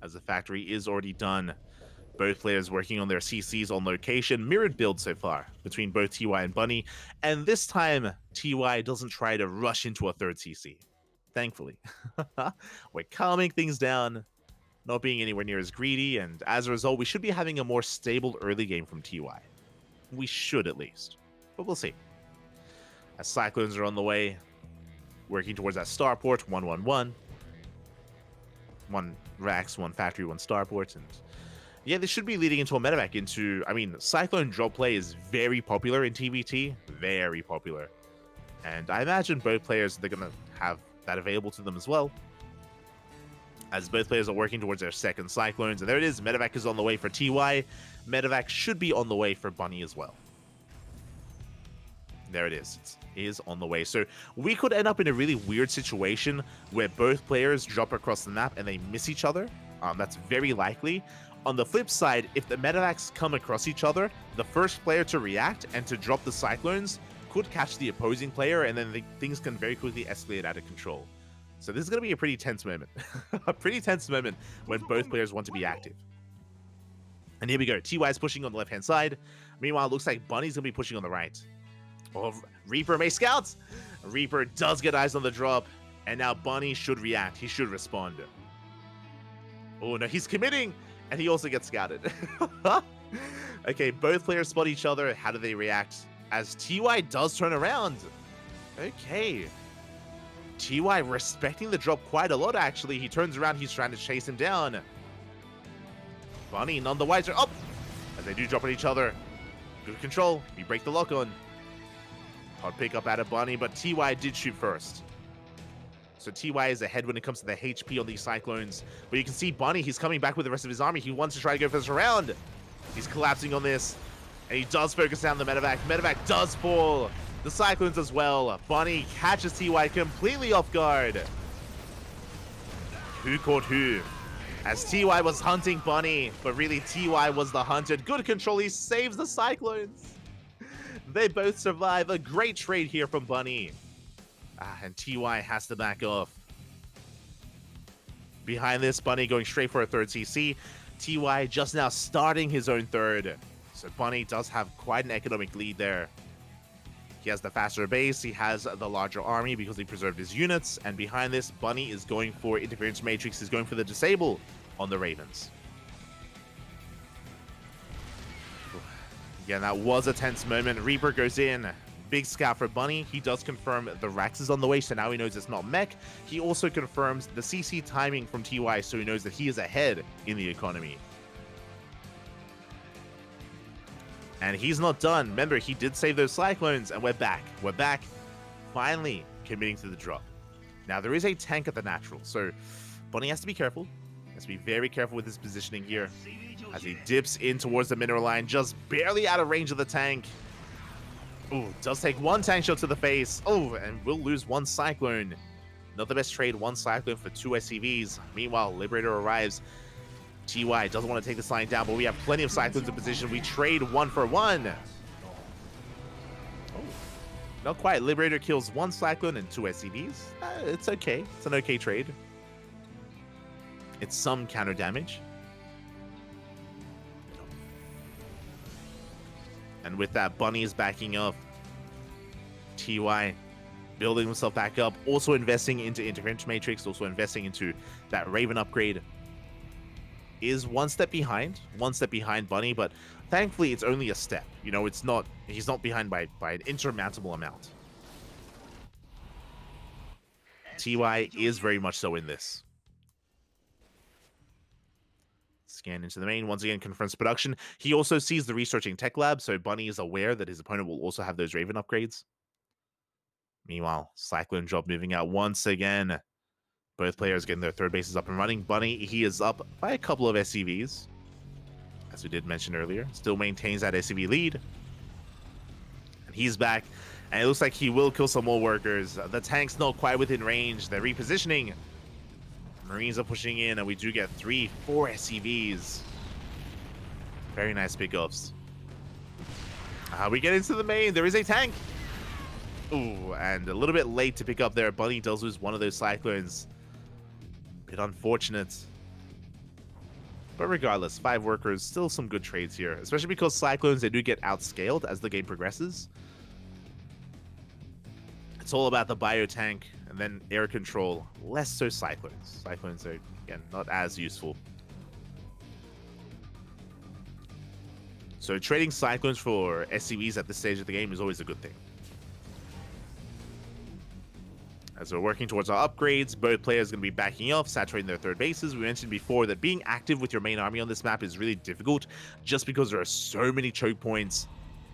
As the factory is already done. Both players working on their CCs on location. Mirrored build so far between both TY and Bunny. And this time, TY doesn't try to rush into a 3rd CC. Thankfully. We're calming things down, not being anywhere near as greedy, and as a result, we should be having a more stable early game from TY. We should at least. But we'll see. As Cyclones are on the way, working towards that starport, 1-1-1. 1 Rax, 1 Factory, 1 starport, and yeah, this should be leading into a medevac into, I mean, Cyclone drop play is very popular in TVT, very popular. And I imagine both players, they're going to have that available to them as well. As both players are working towards their 2nd Cyclones. And there it is, medevac is on the way for TY. Medevac should be on the way for Bunny as well. There it is. It is on the way. So we could end up in a really weird situation where both players drop across the map and they miss each other. That's very likely. On the flip side, if the medevacs come across each other, the first player to react and to drop the Cyclones could catch the opposing player, and then things can very quickly escalate out of control. So this is going to be a pretty tense moment. A pretty tense moment when both players want to be active. And here we go. TY is pushing on the left-hand side. Meanwhile, it looks like Bunny's going to be pushing on the right. Oh, Reaper may scout. Reaper does get eyes on the drop. And now Bunny should react. He should respond. Oh, no, he's committing. And he also gets scouted. Okay, both players spot each other. How do they react? As TY does turn around. Okay. TY respecting the drop quite a lot, actually. He turns around. He's trying to chase him down. Bunny none the wiser. Oh! As they do drop at each other. Good control. We break the lock on. Hard pick up out of Bunny, but TY did shoot first. So TY is ahead when it comes to the HP on these Cyclones. But you can see Bunny, he's coming back with the rest of his army. He wants to try to go for this round. He's collapsing on this. And he does focus down the medevac. Medevac does fall. The Cyclones as well. Bunny catches TY completely off guard. Who caught who? As TY was hunting Bunny, but really TY was the hunted. Good control, he saves the Cyclones. They both survive. A great trade here from Bunny. And TY has to back off. Behind this, Bunny going straight for a third CC. TY just now starting his own third. So Bunny does have quite an economic lead there. He has the faster base, he has the larger army because he preserved his units, and behind this, Bunny is going for Interference Matrix, he's going for the disable on the Ravens. Again, that was a tense moment. Reaper goes in. Big scout for Bunny. He does confirm the Rax is on the way, so now he knows it's not mech. He also confirms the CC timing from TY, so he knows that he is ahead in the economy. And he's not done. Remember, he did save those Cyclones, and we're back. We're back, finally committing to the drop. Now, there is a tank at the natural, so Bunny has to be careful. He has to be very careful with his positioning here as he dips in towards the mineral line, just barely out of range of the tank. Ooh, does take one tank shot to the face. Oh, and will lose one Cyclone. Not the best trade, one Cyclone for two SCVs. Meanwhile, Liberator arrives. TY doesn't want to take this line down, but we have plenty of Cyclones in position. We trade 1 for 1. Oh, not quite. Liberator kills one Cyclone and two SCVs. It's okay. It's an okay trade. It's some counter damage. And with that, Bunny is backing up. TY building himself back up. Also investing into Interference Matrix. Also investing into that Raven upgrade. Is one step behind Bunny, but thankfully it's only a step. You know, it's not, he's not behind by an insurmountable amount. TY is very much so in this. Scan into the main, once again confronts production. He also sees the researching tech lab, so Bunny is aware that his opponent will also have those Raven upgrades. Meanwhile, Cyclone drop moving out once again. Both players getting their third bases up and running. Bunny, he is up by a couple of SCVs, as we did mention earlier. Still maintains that SCV lead. And he's back, and it looks like he will kill some more workers. The tank's not quite within range. They're repositioning. Marines are pushing in, and we do get 3-4 SCVs. Very nice pickups. We get into the main. There is a tank. Ooh, and a little bit late to pick up there. Bunny does lose one of those Cyclones. Bit unfortunate. But regardless, 5 workers, still some good trades here. Especially because Cyclones, they do get outscaled as the game progresses. It's all about the biotank and then air control. Less so Cyclones. Cyclones are, again, not as useful. So trading Cyclones for SCVs at this stage of the game is always a good thing. As we're working towards our upgrades, both players are going to be backing off, saturating their third bases. We mentioned before that being active with your main army on this map is really difficult just because there are so many choke points.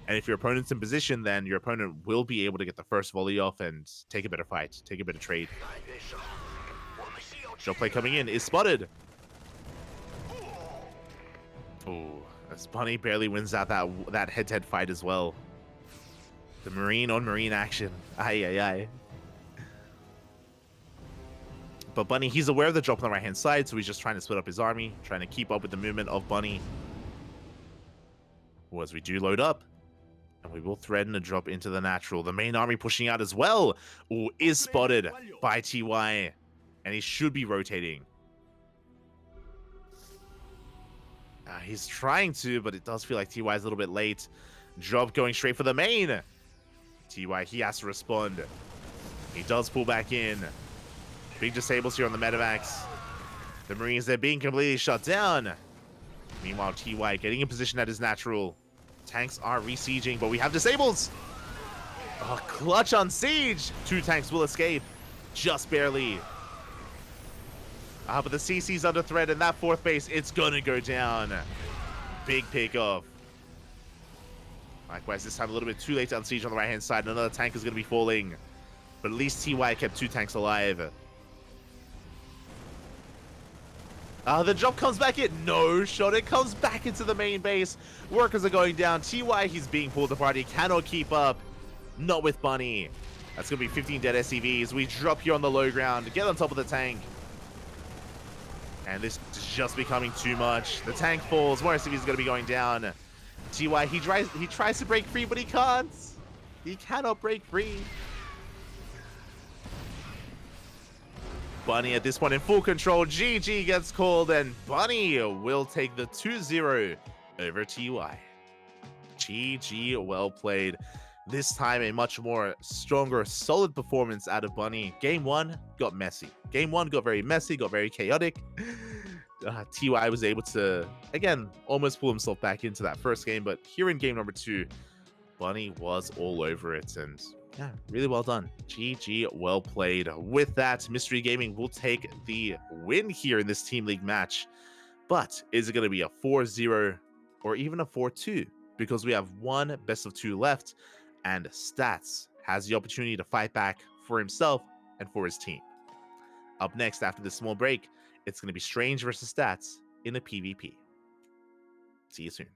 And if your opponent's in position, then your opponent will be able to get the first volley off and take a better fight, take a better trade. Shot play coming in is spotted. Oh, as Bunny barely wins out that head-to-head fight as well. The Marine on Marine action. Aye, aye, aye. But Bunny, he's aware of the drop on the right-hand side, so he's just trying to split up his army, trying to keep up with the movement of Bunny. Well, as we do load up, and We will threaten a drop into the natural. The main army pushing out as well. Ooh, is spotted by TY. And he should be rotating. He's trying to, but it does feel like TY is a little bit late. Drop going straight for the main. TY, he has to respond. He does pull back in. Big disables here on the medevacs. The Marines, they're being completely shut down. Meanwhile, TY getting in position at his natural. Tanks are resieging, but we have disables. Oh, clutch on siege. 2 tanks will escape. Just barely. But the CC's under threat, and that 4th base, it's gonna go down. Big pick-off. Likewise, this time a little bit too late to unsiege on the right-hand side. Another tank is gonna be falling. But at least TY kept 2 tanks alive. The drop comes back in. No shot. It comes back into the main base. Workers are going down. TY, he's being pulled apart. He cannot keep up. Not with Bunny. That's going to be 15 dead SCVs. We drop here on the low ground. Get on top of the tank. And this is just becoming too much. The tank falls. More SCVs are going to be going down. TY, he tries to break free, but he can't. He cannot break free. Bunny at this point in full control. GG gets called, and Bunny will take the 2-0 over TY. GG, well played. This time a much more stronger, solid performance out of Bunny. Game 1 got messy. Game 1 got very messy, got very chaotic. TY was able to, again, almost pull himself back into that first game, but here in game number 2, Bunny was all over it, and yeah, really well done. GG, well played. With that, Mystery Gaming will take the win here in this Team League match. But is it going to be a 4-0 or even a 4-2? Because we have one best of 2 left, and Stats has the opportunity to fight back for himself and for his team. Up next, after this small break, it's going to be Strange versus Stats in the PvP. See you soon.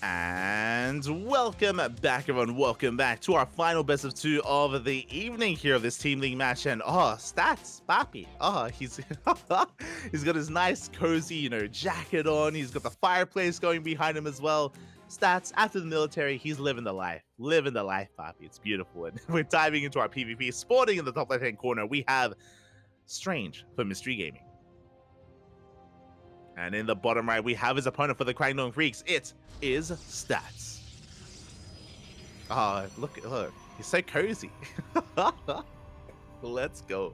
And welcome back, everyone. Welcome back to our final best of 2 of the evening here of this Team League match. And Stats, Papi. He's he's got his nice cozy, jacket on. He's got the fireplace going behind him as well. Stats, after the military, he's living the life. Living the life, Papi. It's beautiful. And we're diving into our PvP. Sporting in the top left-hand corner, we have Strange for Mystery Gaming. And in the bottom right, we have his opponent for the KWANGDONG Freecs. It is Stats. Look, he's so cozy. Let's go.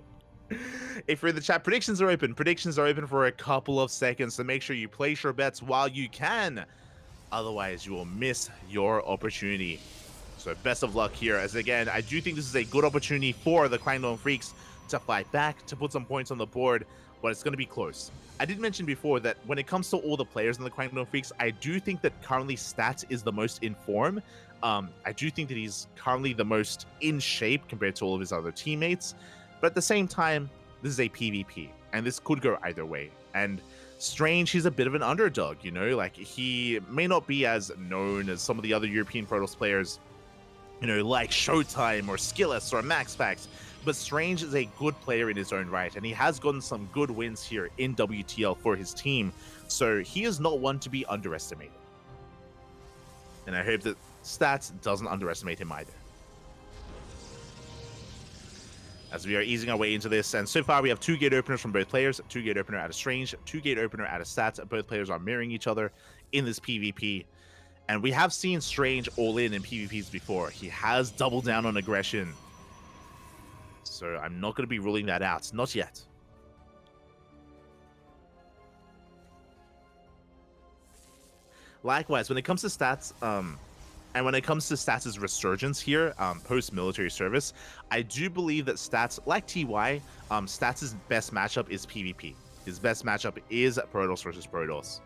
If you're in the chat, predictions are open. Predictions are open for a couple of seconds, so make sure you place your bets while you can. Otherwise, you will miss your opportunity. So best of luck here, as again, I do think this is a good opportunity for the KWANGDONG Freecs to fight back, to put some points on the board, but it's going to be close. I did mention before that when it comes to all the players in the KWANGDONG Freecs, I do think that currently Stats is the most in form. I do think that he's currently the most in shape compared to all of his other teammates, but at the same time, this is a PvP, and this could go either way. And Strange, he's a bit of an underdog, you know, like he may not be as known as some of the other European Protoss players, you know, like Showtime or Skilless or MaxPax, but Strange is a good player in his own right, and he has gotten some good wins here in WTL for his team, so he is not one to be underestimated. And I hope that Stats doesn't underestimate him either. As we are easing our way into this, and so far we have 2 gate openers from both players, 2 gate opener out of Strange, 2 gate opener out of Stats. Both players are mirroring each other in this PvP. And we have seen Strange all in PvPs before. He has doubled down on aggression. So I'm not going to be ruling that out. Not yet. Likewise, when it comes to Stats, and when it comes to Stats' resurgence here, post-military service, I do believe that Stats, like TY, Stats' best matchup is PvP. His best matchup is Protoss versus Protoss.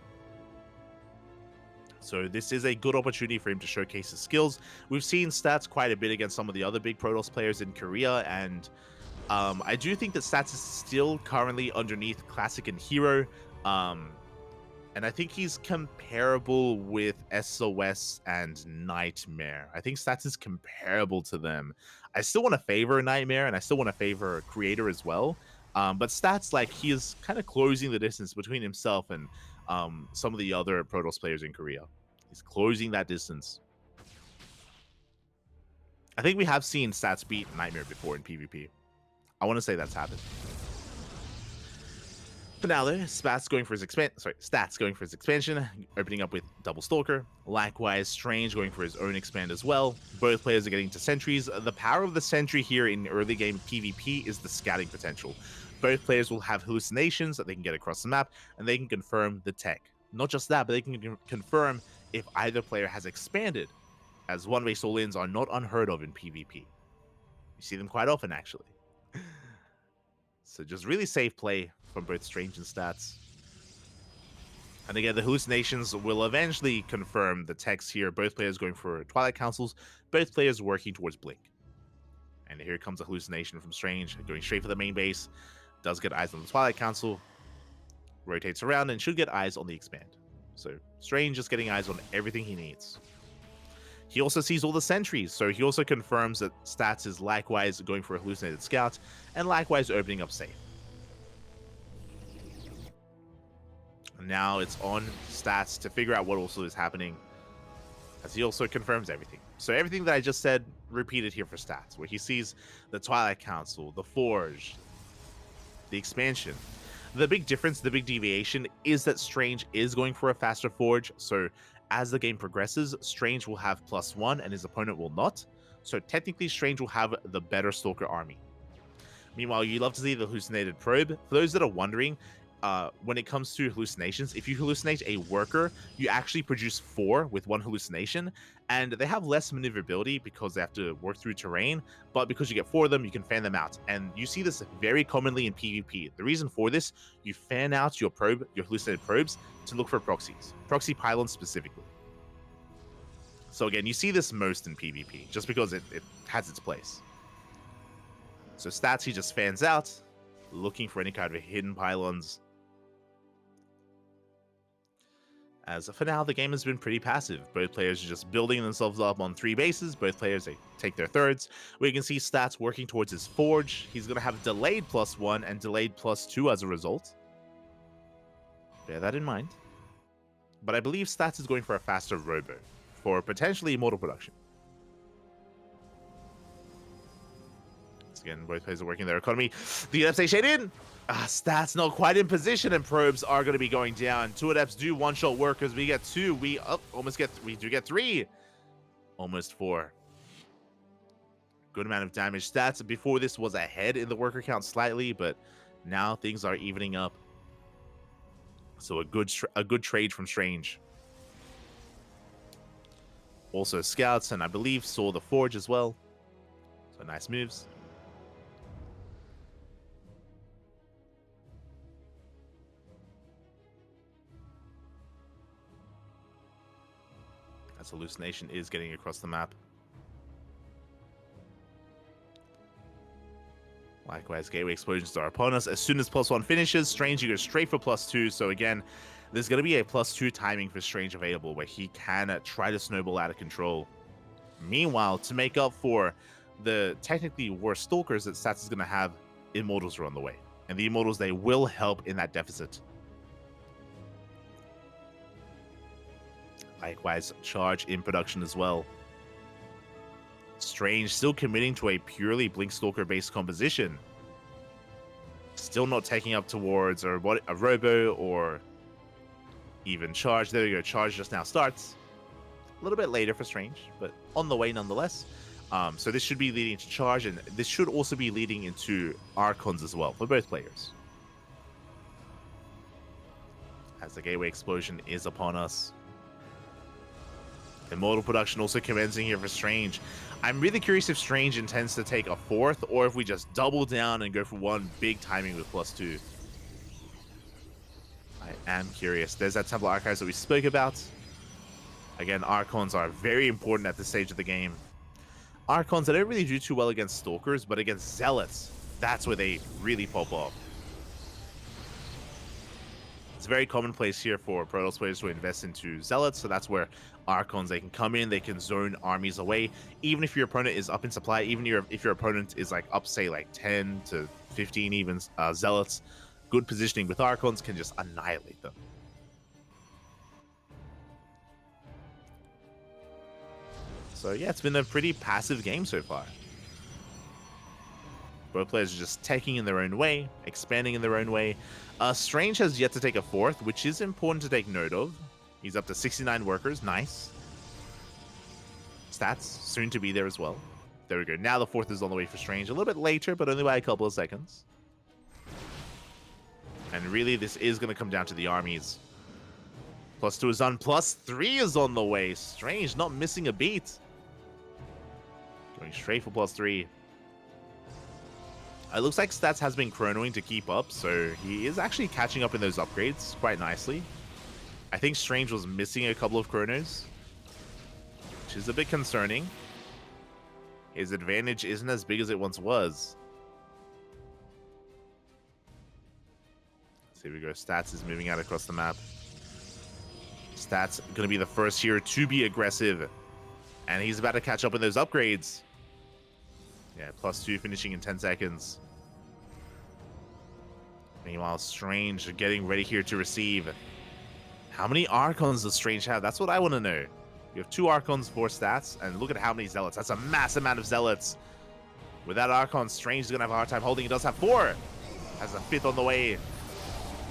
So this is a good opportunity for him to showcase his skills. We've seen Stats quite a bit against some of the other big Protoss players in Korea, and I do think that Stats is still currently underneath Classic and Hero. And I think he's comparable with SOS and Nightmare. I think Stats is comparable to them. I still want to favor Nightmare, and I still want to favor Creator as well. But Stats, like, he is kind of closing the distance between himself and some of the other Protoss players in Korea. He's closing that distance. I think we have seen Stats beat Nightmare before in PvP. I want to say that's happened. But now though, Stats going for his expansion, opening up with Double Stalker. Likewise, Strange going for his own expand as well. Both players are getting to sentries. The power of the sentry here in early game PvP is the scouting potential. Both players will have hallucinations that they can get across the map, and they can confirm the tech. Not just that, but they can confirm if either player has expanded, as one-way all-ins are not unheard of in PvP. You see them quite often, actually. So just really safe play from both Strange and Stats. And again, the hallucinations will eventually confirm the text here. Both players going for Twilight Councils, both players working towards Blink. And here comes a hallucination from Strange, going straight for the main base. Does get eyes on the Twilight Council, rotates around, and should get eyes on the expand. So Strange just getting eyes on everything he needs. He also sees all the sentries, so he also confirms that Stats is likewise going for a hallucinated scout, and likewise opening up safe. Now it's on Stats to figure out what also is happening, as he also confirms everything. So everything that I just said, repeated here for Stats, where he sees the Twilight Council, the Forge, the expansion. The big difference, the big deviation, is that Strange is going for a faster Forge, so as the game progresses, Strange will have +1 and his opponent will not. So technically, Strange will have the better Stalker army. Meanwhile, you love to see the hallucinated probe. For those that are wondering, when it comes to hallucinations, if you hallucinate a worker, you actually produce 4 with 1 hallucination, and they have less maneuverability because they have to work through terrain, but because you get 4 of them, you can fan them out. And you see this very commonly in PvP. The reason for this, you fan out your probe, your hallucinated probes, to look for proxies, proxy pylons specifically. So again, you see this most in PvP, just because it has its place. So Stats, he just fans out, looking for any kind of hidden pylons. As for now, the game has been pretty passive. Both players are just building themselves up on 3 bases. Both players, they take their thirds. We can see Stats working towards his Forge. He's going to have delayed +1 and delayed +2 as a result. Bear that in mind. But I believe Stats is going for a faster Robo for potentially Immortal Production. Once again, both players are working their economy. The Adepts they shade in. Stats not quite in position, and probes are going to be going down. 2 Adepts do one-shot workers. We get 2. We do get 3. Almost 4. Good amount of damage. Stats before this was ahead in the worker count slightly, but now things are evening up. So a good trade from Strange. also scouts, and I believe saw the forge as well. So nice moves. As hallucination is getting across the map. Likewise, gateway explosions are upon us. As soon as +1 finishes, Strange, you go straight for +2. So again, there's going to be a +2 timing for Strange available where he can try to snowball out of control. Meanwhile, to make up for the technically worst Stalkers that Stats is going to have, Immortals are on the way. And the Immortals, they will help in that deficit. Likewise, Charge in production as well. Strange still committing to a purely Blink Stalker based composition. Still not taking up towards a Robo or even Charge. There we go. Charge just now starts. A little bit later for Strange, but on the way nonetheless. So this should be leading to Charge, and this should also be leading into Archons as well for both players. As the gateway explosion is upon us. Immortal production also commencing here for Strange. I'm really curious if Strange intends to take a 4th or if we just double down and go for one big timing with +2. I am curious. There's that Temple Archives that we spoke about. Again, Archons are very important at this stage of the game. Archons, they don't really do too well against Stalkers, but against Zealots, that's where they really pop off. It's very commonplace here for Protoss players to invest into Zealots, so that's where Archons, they can come in, they can zone armies away. Even if your opponent is up in supply, even if your opponent is like up, say, like 10 to 15 even Zealots, good positioning with Archons can just annihilate them. So yeah, it's been a pretty passive game so far. Both players are just taking in their own way, expanding in their own way. Strange has yet to take a 4th, which is important to take note of. He's up to 69 workers. Nice. Stats soon to be there as well. There we go. Now the 4th is on the way for Strange. A little bit later, but only by a couple of seconds. And really, this is going to come down to the armies. +2 is done. +3 is on the way. Strange not missing a beat. Going straight for +3. It looks like Stats has been chronoing to keep up, so he is actually catching up in those upgrades quite nicely. I think Strange was missing a couple of chronos, which is a bit concerning. His advantage isn't as big as it once was. So here we go. Stats is moving out across the map. Stats going to be the first here to be aggressive, and he's about to catch up in those upgrades. Yeah, +2 finishing in 10 seconds. Meanwhile, Strange getting ready here to receive. How many Archons does Strange have? That's what I want to know. You have 2 Archons, 4 Stats, and look at how many Zealots. That's a massive amount of Zealots. Without Archon, Strange is going to have a hard time holding. He does have 4. Has a 5th on the way.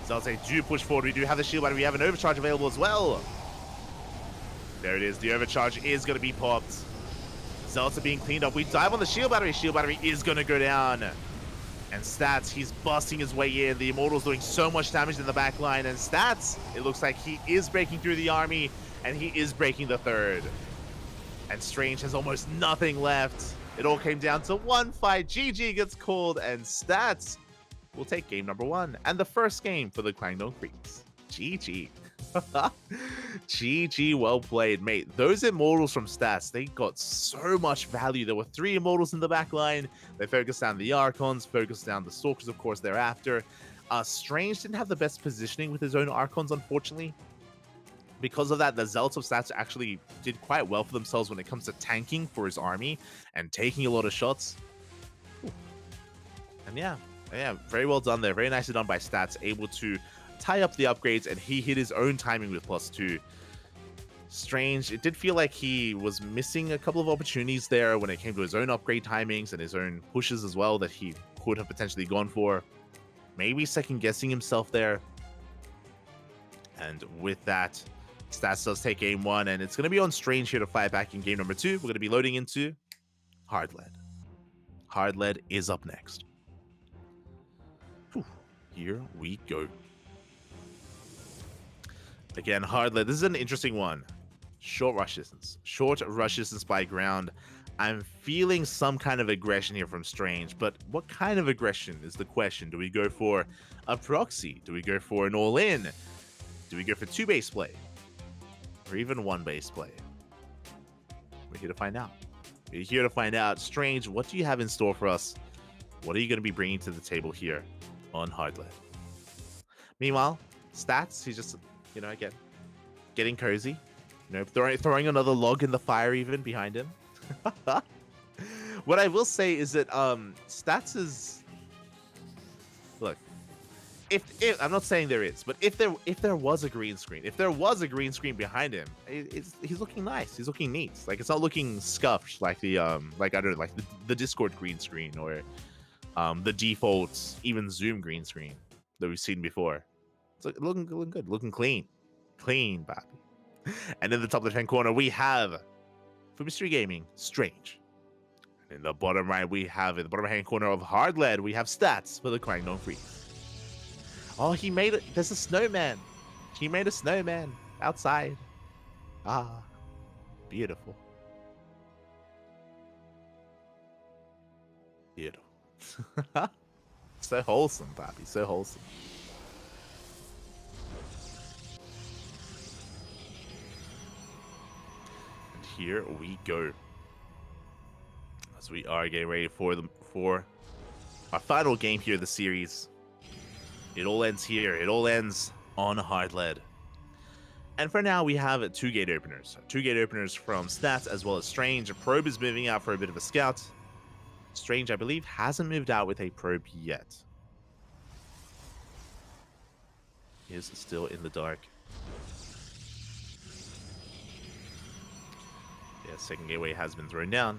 Zealots, they do push forward. We do have the shield battery. We have an overcharge available as well. There it is. The overcharge is going to be popped. Zealots are being cleaned up. We dive on the shield battery. Shield battery is going to go down. And Stats, he's busting his way in. The Immortal's doing so much damage in the back line. And Stats, it looks like he is breaking through the army. And he is breaking the 3rd. And Strange has almost nothing left. It all came down to one fight. GG gets called. And Stats will take game number 1. And the first game for the KWANGDONG Freecs. GG. GG, well played, mate. Those Immortals from Stats, they got so much value. There were 3 Immortals in the back line. They focused down the Archons, focused down the Stalkers, of course, thereafter. Strange didn't have the best positioning with his own Archons, unfortunately. Because of that, the Zealots of Stats actually did quite well for themselves when it comes to tanking for his army and taking a lot of shots. Ooh. And yeah, very well done there. Very nicely done by Stats, able to tie up the upgrades, and he hit his own timing with +2. Strange, it did feel like he was missing a couple of opportunities there when it came to his own upgrade timings and his own pushes as well that he could have potentially gone for. Maybe second guessing himself there. And with that, Stats does take game 1, and it's going to be on Strange here to fight back in game number 2. We're going to be loading into Hard Lead. Hard Lead is up next. Whew, here we go. Again, Hard Lead. This is an interesting one. Short rush distance. Short rush distance by ground. I'm feeling some kind of aggression here from Strange, but what kind of aggression is the question? Do we go for a proxy? Do we go for an all-in? Do we go for 2 base play? Or even 1 base play? We're here to find out. We're here to find out. Strange, what do you have in store for us? What are you going to be bringing to the table here on Hardlet? Meanwhile, Stats, he's just, you know, again, getting cozy. You know, throwing another log in the fire even behind him. What I will say is that Stats is, look, if I'm not saying there is, but if there was a green screen behind him, he's looking nice. He's looking neat. Like, it's not looking scuffed like the like, I don't know, like the Discord green screen or the default even Zoom green screen that we've seen before. It's looking good, looking clean, Bobby. And in the top left hand corner we have, for Mystery Gaming, Strange. In the bottom right, we have, in the bottom hand corner of Hardlet, we have Stats for the KWANGDONG Freecs. Oh, he made it. There's a snowman. He made a snowman outside. Ah, beautiful. Beautiful. So wholesome, Bobby. So wholesome. Here we go, as we are getting ready for our final game here of the series. It all ends here. It all ends on Hardlet. And for now, we have 2 gate openers. 2 gate openers from Stats as well as Strange. Probe is moving out for a bit of a scout. Strange, I believe, hasn't moved out with a probe yet. He is still in the dark. Yeah, second gateway has been thrown down.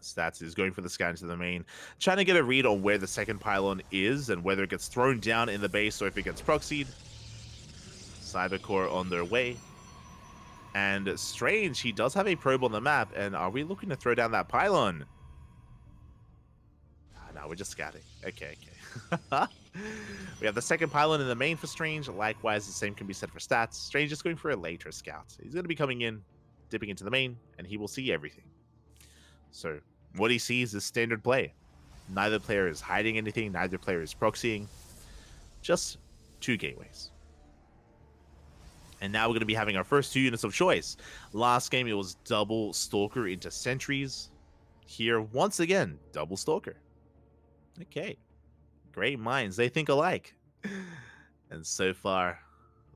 Stats is going for the scout into the main, trying to get a read on where the second pylon is and whether it gets thrown down in the base or if it gets proxied. Cybercore on their way. And Strange, he does have a probe on the map, and are we looking to throw down that pylon? No, we're just scouting. Okay. We have the second pylon in the main for Strange. Likewise, the same can be said for Stats. Strange is going for a later scout. He's going to be coming in, dipping into the main, and he will see everything. So what he sees is standard play. Neither player is hiding anything. Neither player is proxying. Just 2 gateways. And now we're going to be having our first 2 units of choice. Last game, it was double Stalker into Sentries. Here, once again, double Stalker. Okay. Great minds. They think alike. And so far,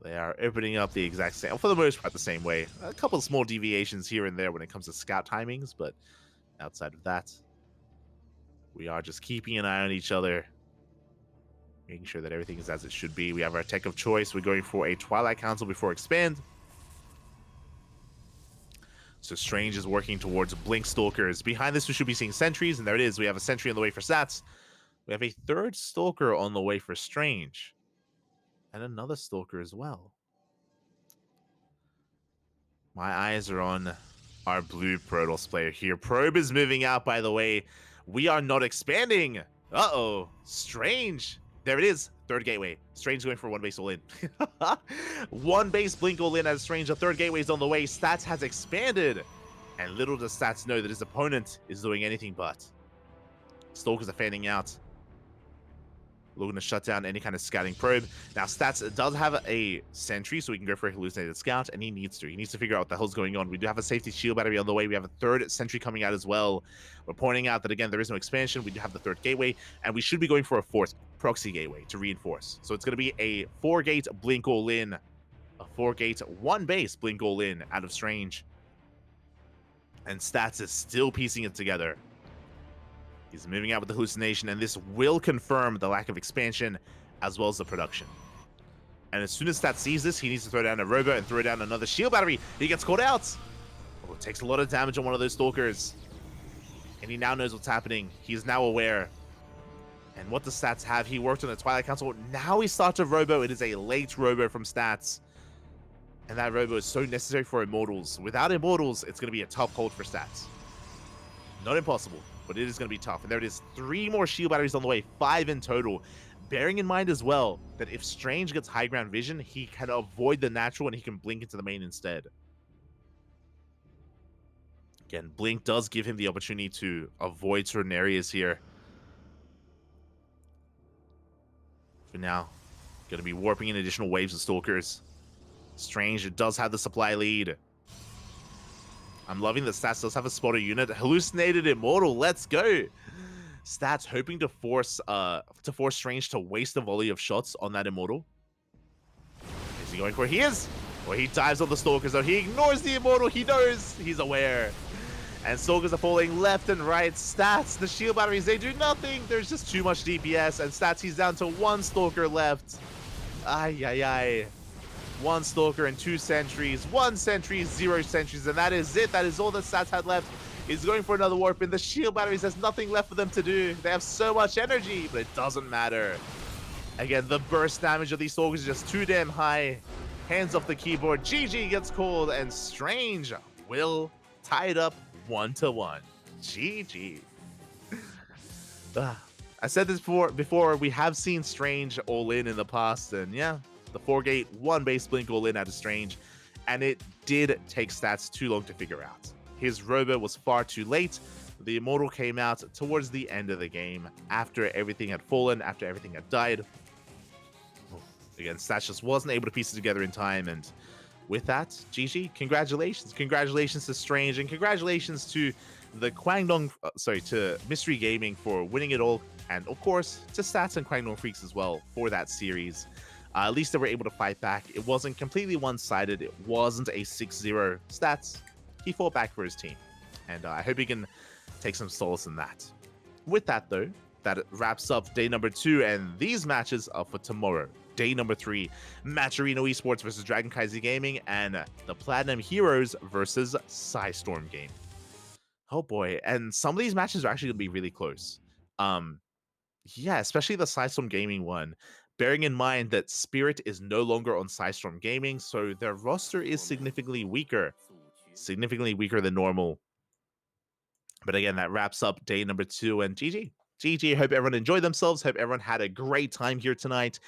they are opening up the exact same, for the most part, the same way. A couple of small deviations here and there when it comes to scout timings, but outside of that, we are just keeping an eye on each other, making sure that everything is as it should be. We have our tech of choice. We're going for a Twilight Council before expand. So Strange is working towards Blink Stalkers. Behind this, we should be seeing Sentries, and there it is. We have a Sentry on the way for Stats. We have a 3rd Stalker on the way for Strange. And another Stalker as well. My eyes are on our blue Protoss player here. Probe is moving out, by the way. We are not expanding. Uh-oh. Strange. There it is. 3rd gateway. Strange going for 1 base all in. 1 base blink all in as Strange. The 3rd gateway is on the way. Stats has expanded. And little does Stats know that his opponent is doing anything but. Stalkers are fanning out, looking to shut down any kind of scouting probe. Now, Stats does have a sentry, so we can go for a hallucinated scout, and he needs to. He needs to figure out what the hell's going on. We do have a safety shield battery on the way. We have a 3rd sentry coming out as well. We're pointing out that, again, there is no expansion. We do have the 3rd gateway, and we should be going for a 4th proxy gateway to reinforce. So it's going to be a 4-gate blink all in, a 4-gate 1 base blink all in out of Strange. And Stats is still piecing it together. He's moving out with the hallucination, and this will confirm the lack of expansion as well as the production. And as soon as Stats sees this, he needs to throw down a robo and throw down another shield battery. He gets caught out. Oh, it takes a lot of damage on one of those Stalkers. And he now knows what's happening. He is now aware. And what does Stats have? He worked on the Twilight Council. Now he starts a robo. It is a late robo from Stats. And that robo is so necessary for Immortals. Without Immortals, it's going to be a tough hold for Stats. Not impossible, but it is going to be tough. And there it is, 3 more shield batteries on the way, 5 in total. Bearing in mind as well that if Strange gets high ground vision, he can avoid the natural and he can blink into the main instead. Again, blink does give him the opportunity to avoid certain areas here. For now, going to be warping in additional waves of Stalkers. Strange does have the supply lead. I'm loving that Stats does have a spotter unit. Hallucinated Immortal, let's go. Stats hoping to force Strange to waste a volley of shots on that Immortal. Is he going for it? He is! Well, he dives on the Stalkers, though. He ignores the Immortal. He knows. He's aware. And Stalkers are falling left and right. Stats, the shield batteries, they do nothing. There's just too much DPS. And Stats, he's down to 1 Stalker left. Ay, ay, ay. 1 Stalker and 2 sentries. 1 sentry, 0 sentries. And that is it. That is all that Stats had left. He's going for another warp in. The shield batteries, there's nothing left for them to do. They have so much energy, but it doesn't matter. Again, the burst damage of these Stalkers is just too damn high. Hands off the keyboard. GG gets called, and Strange will tie it up 1-1. GG. I said this before. We have seen Strange all in the past, and yeah, the 4-gate 1 base blink all in out of Strange, and it did take Stats too long to figure out. His Robo was far too late. The Immortal came out towards the end of the game after everything had fallen, after everything had died. Again, Stats just wasn't able to piece it together in time, and with that, GG, congratulations. Congratulations to Strange, and congratulations to the to Mystery Gaming for winning it all, and of course, to Stats and KWANGDONG Freecs as well for that series. At least they were able to fight back. It wasn't completely one-sided. It wasn't a 6-0. Stats, he fought back for his team, and I hope he can take some solace in that. With that, though, that wraps up day number 2, and these matches are for tomorrow. Day number 3, Matcherino Esports versus KranKy Gaming, and the Platinum Heroes versus Psystorm Game. Oh boy, and some of these matches are actually going to be really close. Yeah, especially the Psystorm Gaming one. Bearing in mind that Spirit is no longer on Psystorm Gaming, so their roster is significantly weaker than normal. But again, that wraps up day number 2, and GG. GG, hope everyone enjoyed themselves. Hope everyone had a great time here tonight.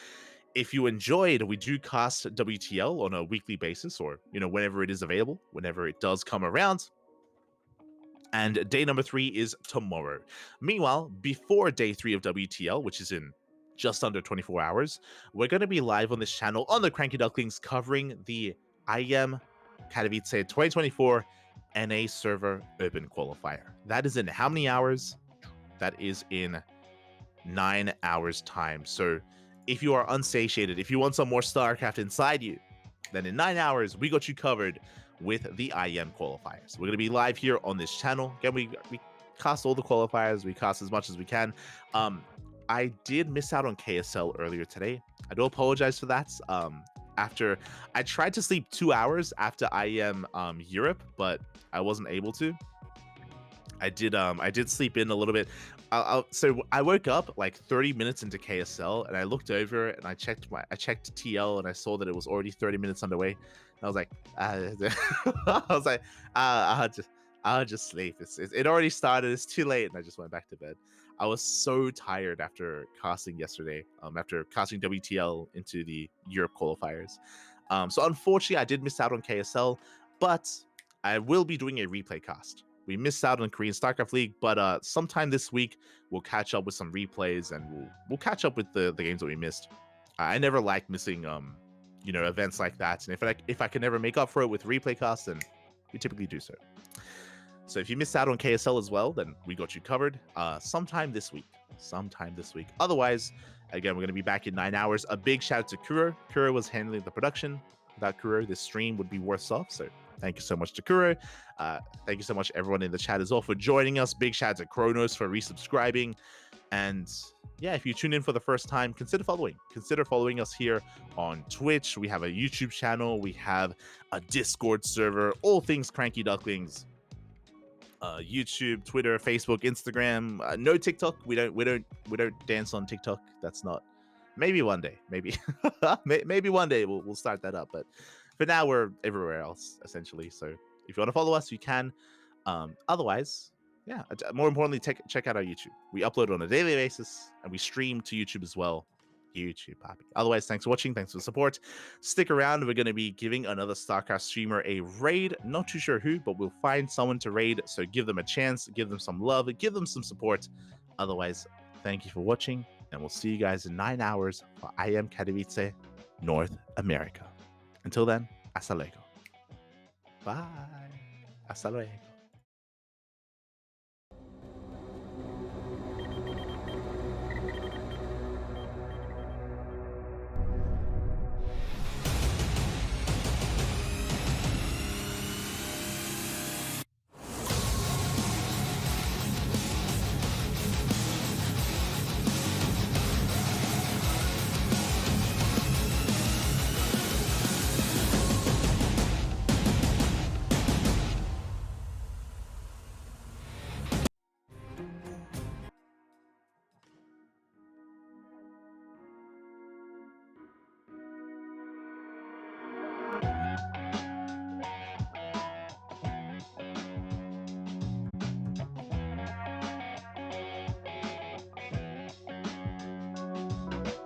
If you enjoyed, we do cast WTL on a weekly basis, or, whenever it is available, whenever it does come around. And day number 3 is tomorrow. Meanwhile, before day 3 of WTL, which is in just under 24 hours, we're going to be live on this channel on the Cranky Ducklings covering the IEM Katowice 2024 NA Server Open Qualifier. That is in how many hours? That is in 9 hours time. So if you are unsatiated, if you want some more StarCraft inside you, then in 9 hours, we got you covered with the IEM qualifiers. We're going to be live here on this channel. Again, we cast all the qualifiers. We cast as much as we can. I did miss out on KSL earlier today. I do apologize for that. After I tried to sleep 2 hours after IEM Europe, but I wasn't able to. I did sleep in a little bit. So I woke up like 30 minutes into KSL, and I looked over and I checked TL, and I saw that it was already 30 minutes underway. And I was like, I'll just sleep. It already started. It's too late, and I just went back to bed. I was so tired after casting yesterday. After casting WTL into the Europe qualifiers. So unfortunately, I did miss out on KSL, but I will be doing a replay cast. We missed out on Korean StarCraft League, but sometime this week we'll catch up with some replays, and we'll catch up with the games that we missed. I never like missing events like that, and if I can never make up for it with replay casts, then we typically do so. So if you missed out on KSL as well, then we got you covered sometime this week. Otherwise, again, we're going to be back in 9 hours. A big shout out to Kuro. Kuro was handling the production. Without Kuro, this stream would be worse off. So thank you so much to Kuro. Thank you so much everyone in the chat as well for joining us. Big shout out to Kronos for resubscribing. And yeah, if you tune in for the first time, consider following us here on Twitch. We have a YouTube channel. We have a Discord server. All things Cranky Ducklings. YouTube, Twitter, Facebook, Instagram. No TikTok. We don't dance on TikTok. That's not. Maybe one day. Maybe maybe one day we'll start that up. But for now, we're everywhere else essentially. So if you want to follow us, you can. Otherwise, yeah, more importantly, check out our YouTube. We upload on a daily basis, and we stream to YouTube as well. YouTube, Poppy. Otherwise, thanks for watching. Thanks for the support. Stick around. We're going to be giving another StarCraft streamer a raid. Not too sure who, but we'll find someone to raid. So give them a chance. Give them some love. Give them some support. Otherwise, thank you for watching, and we'll see you guys in 9 hours for I Am Katowice, North America. Until then, hasta luego. Bye. Hasta luego.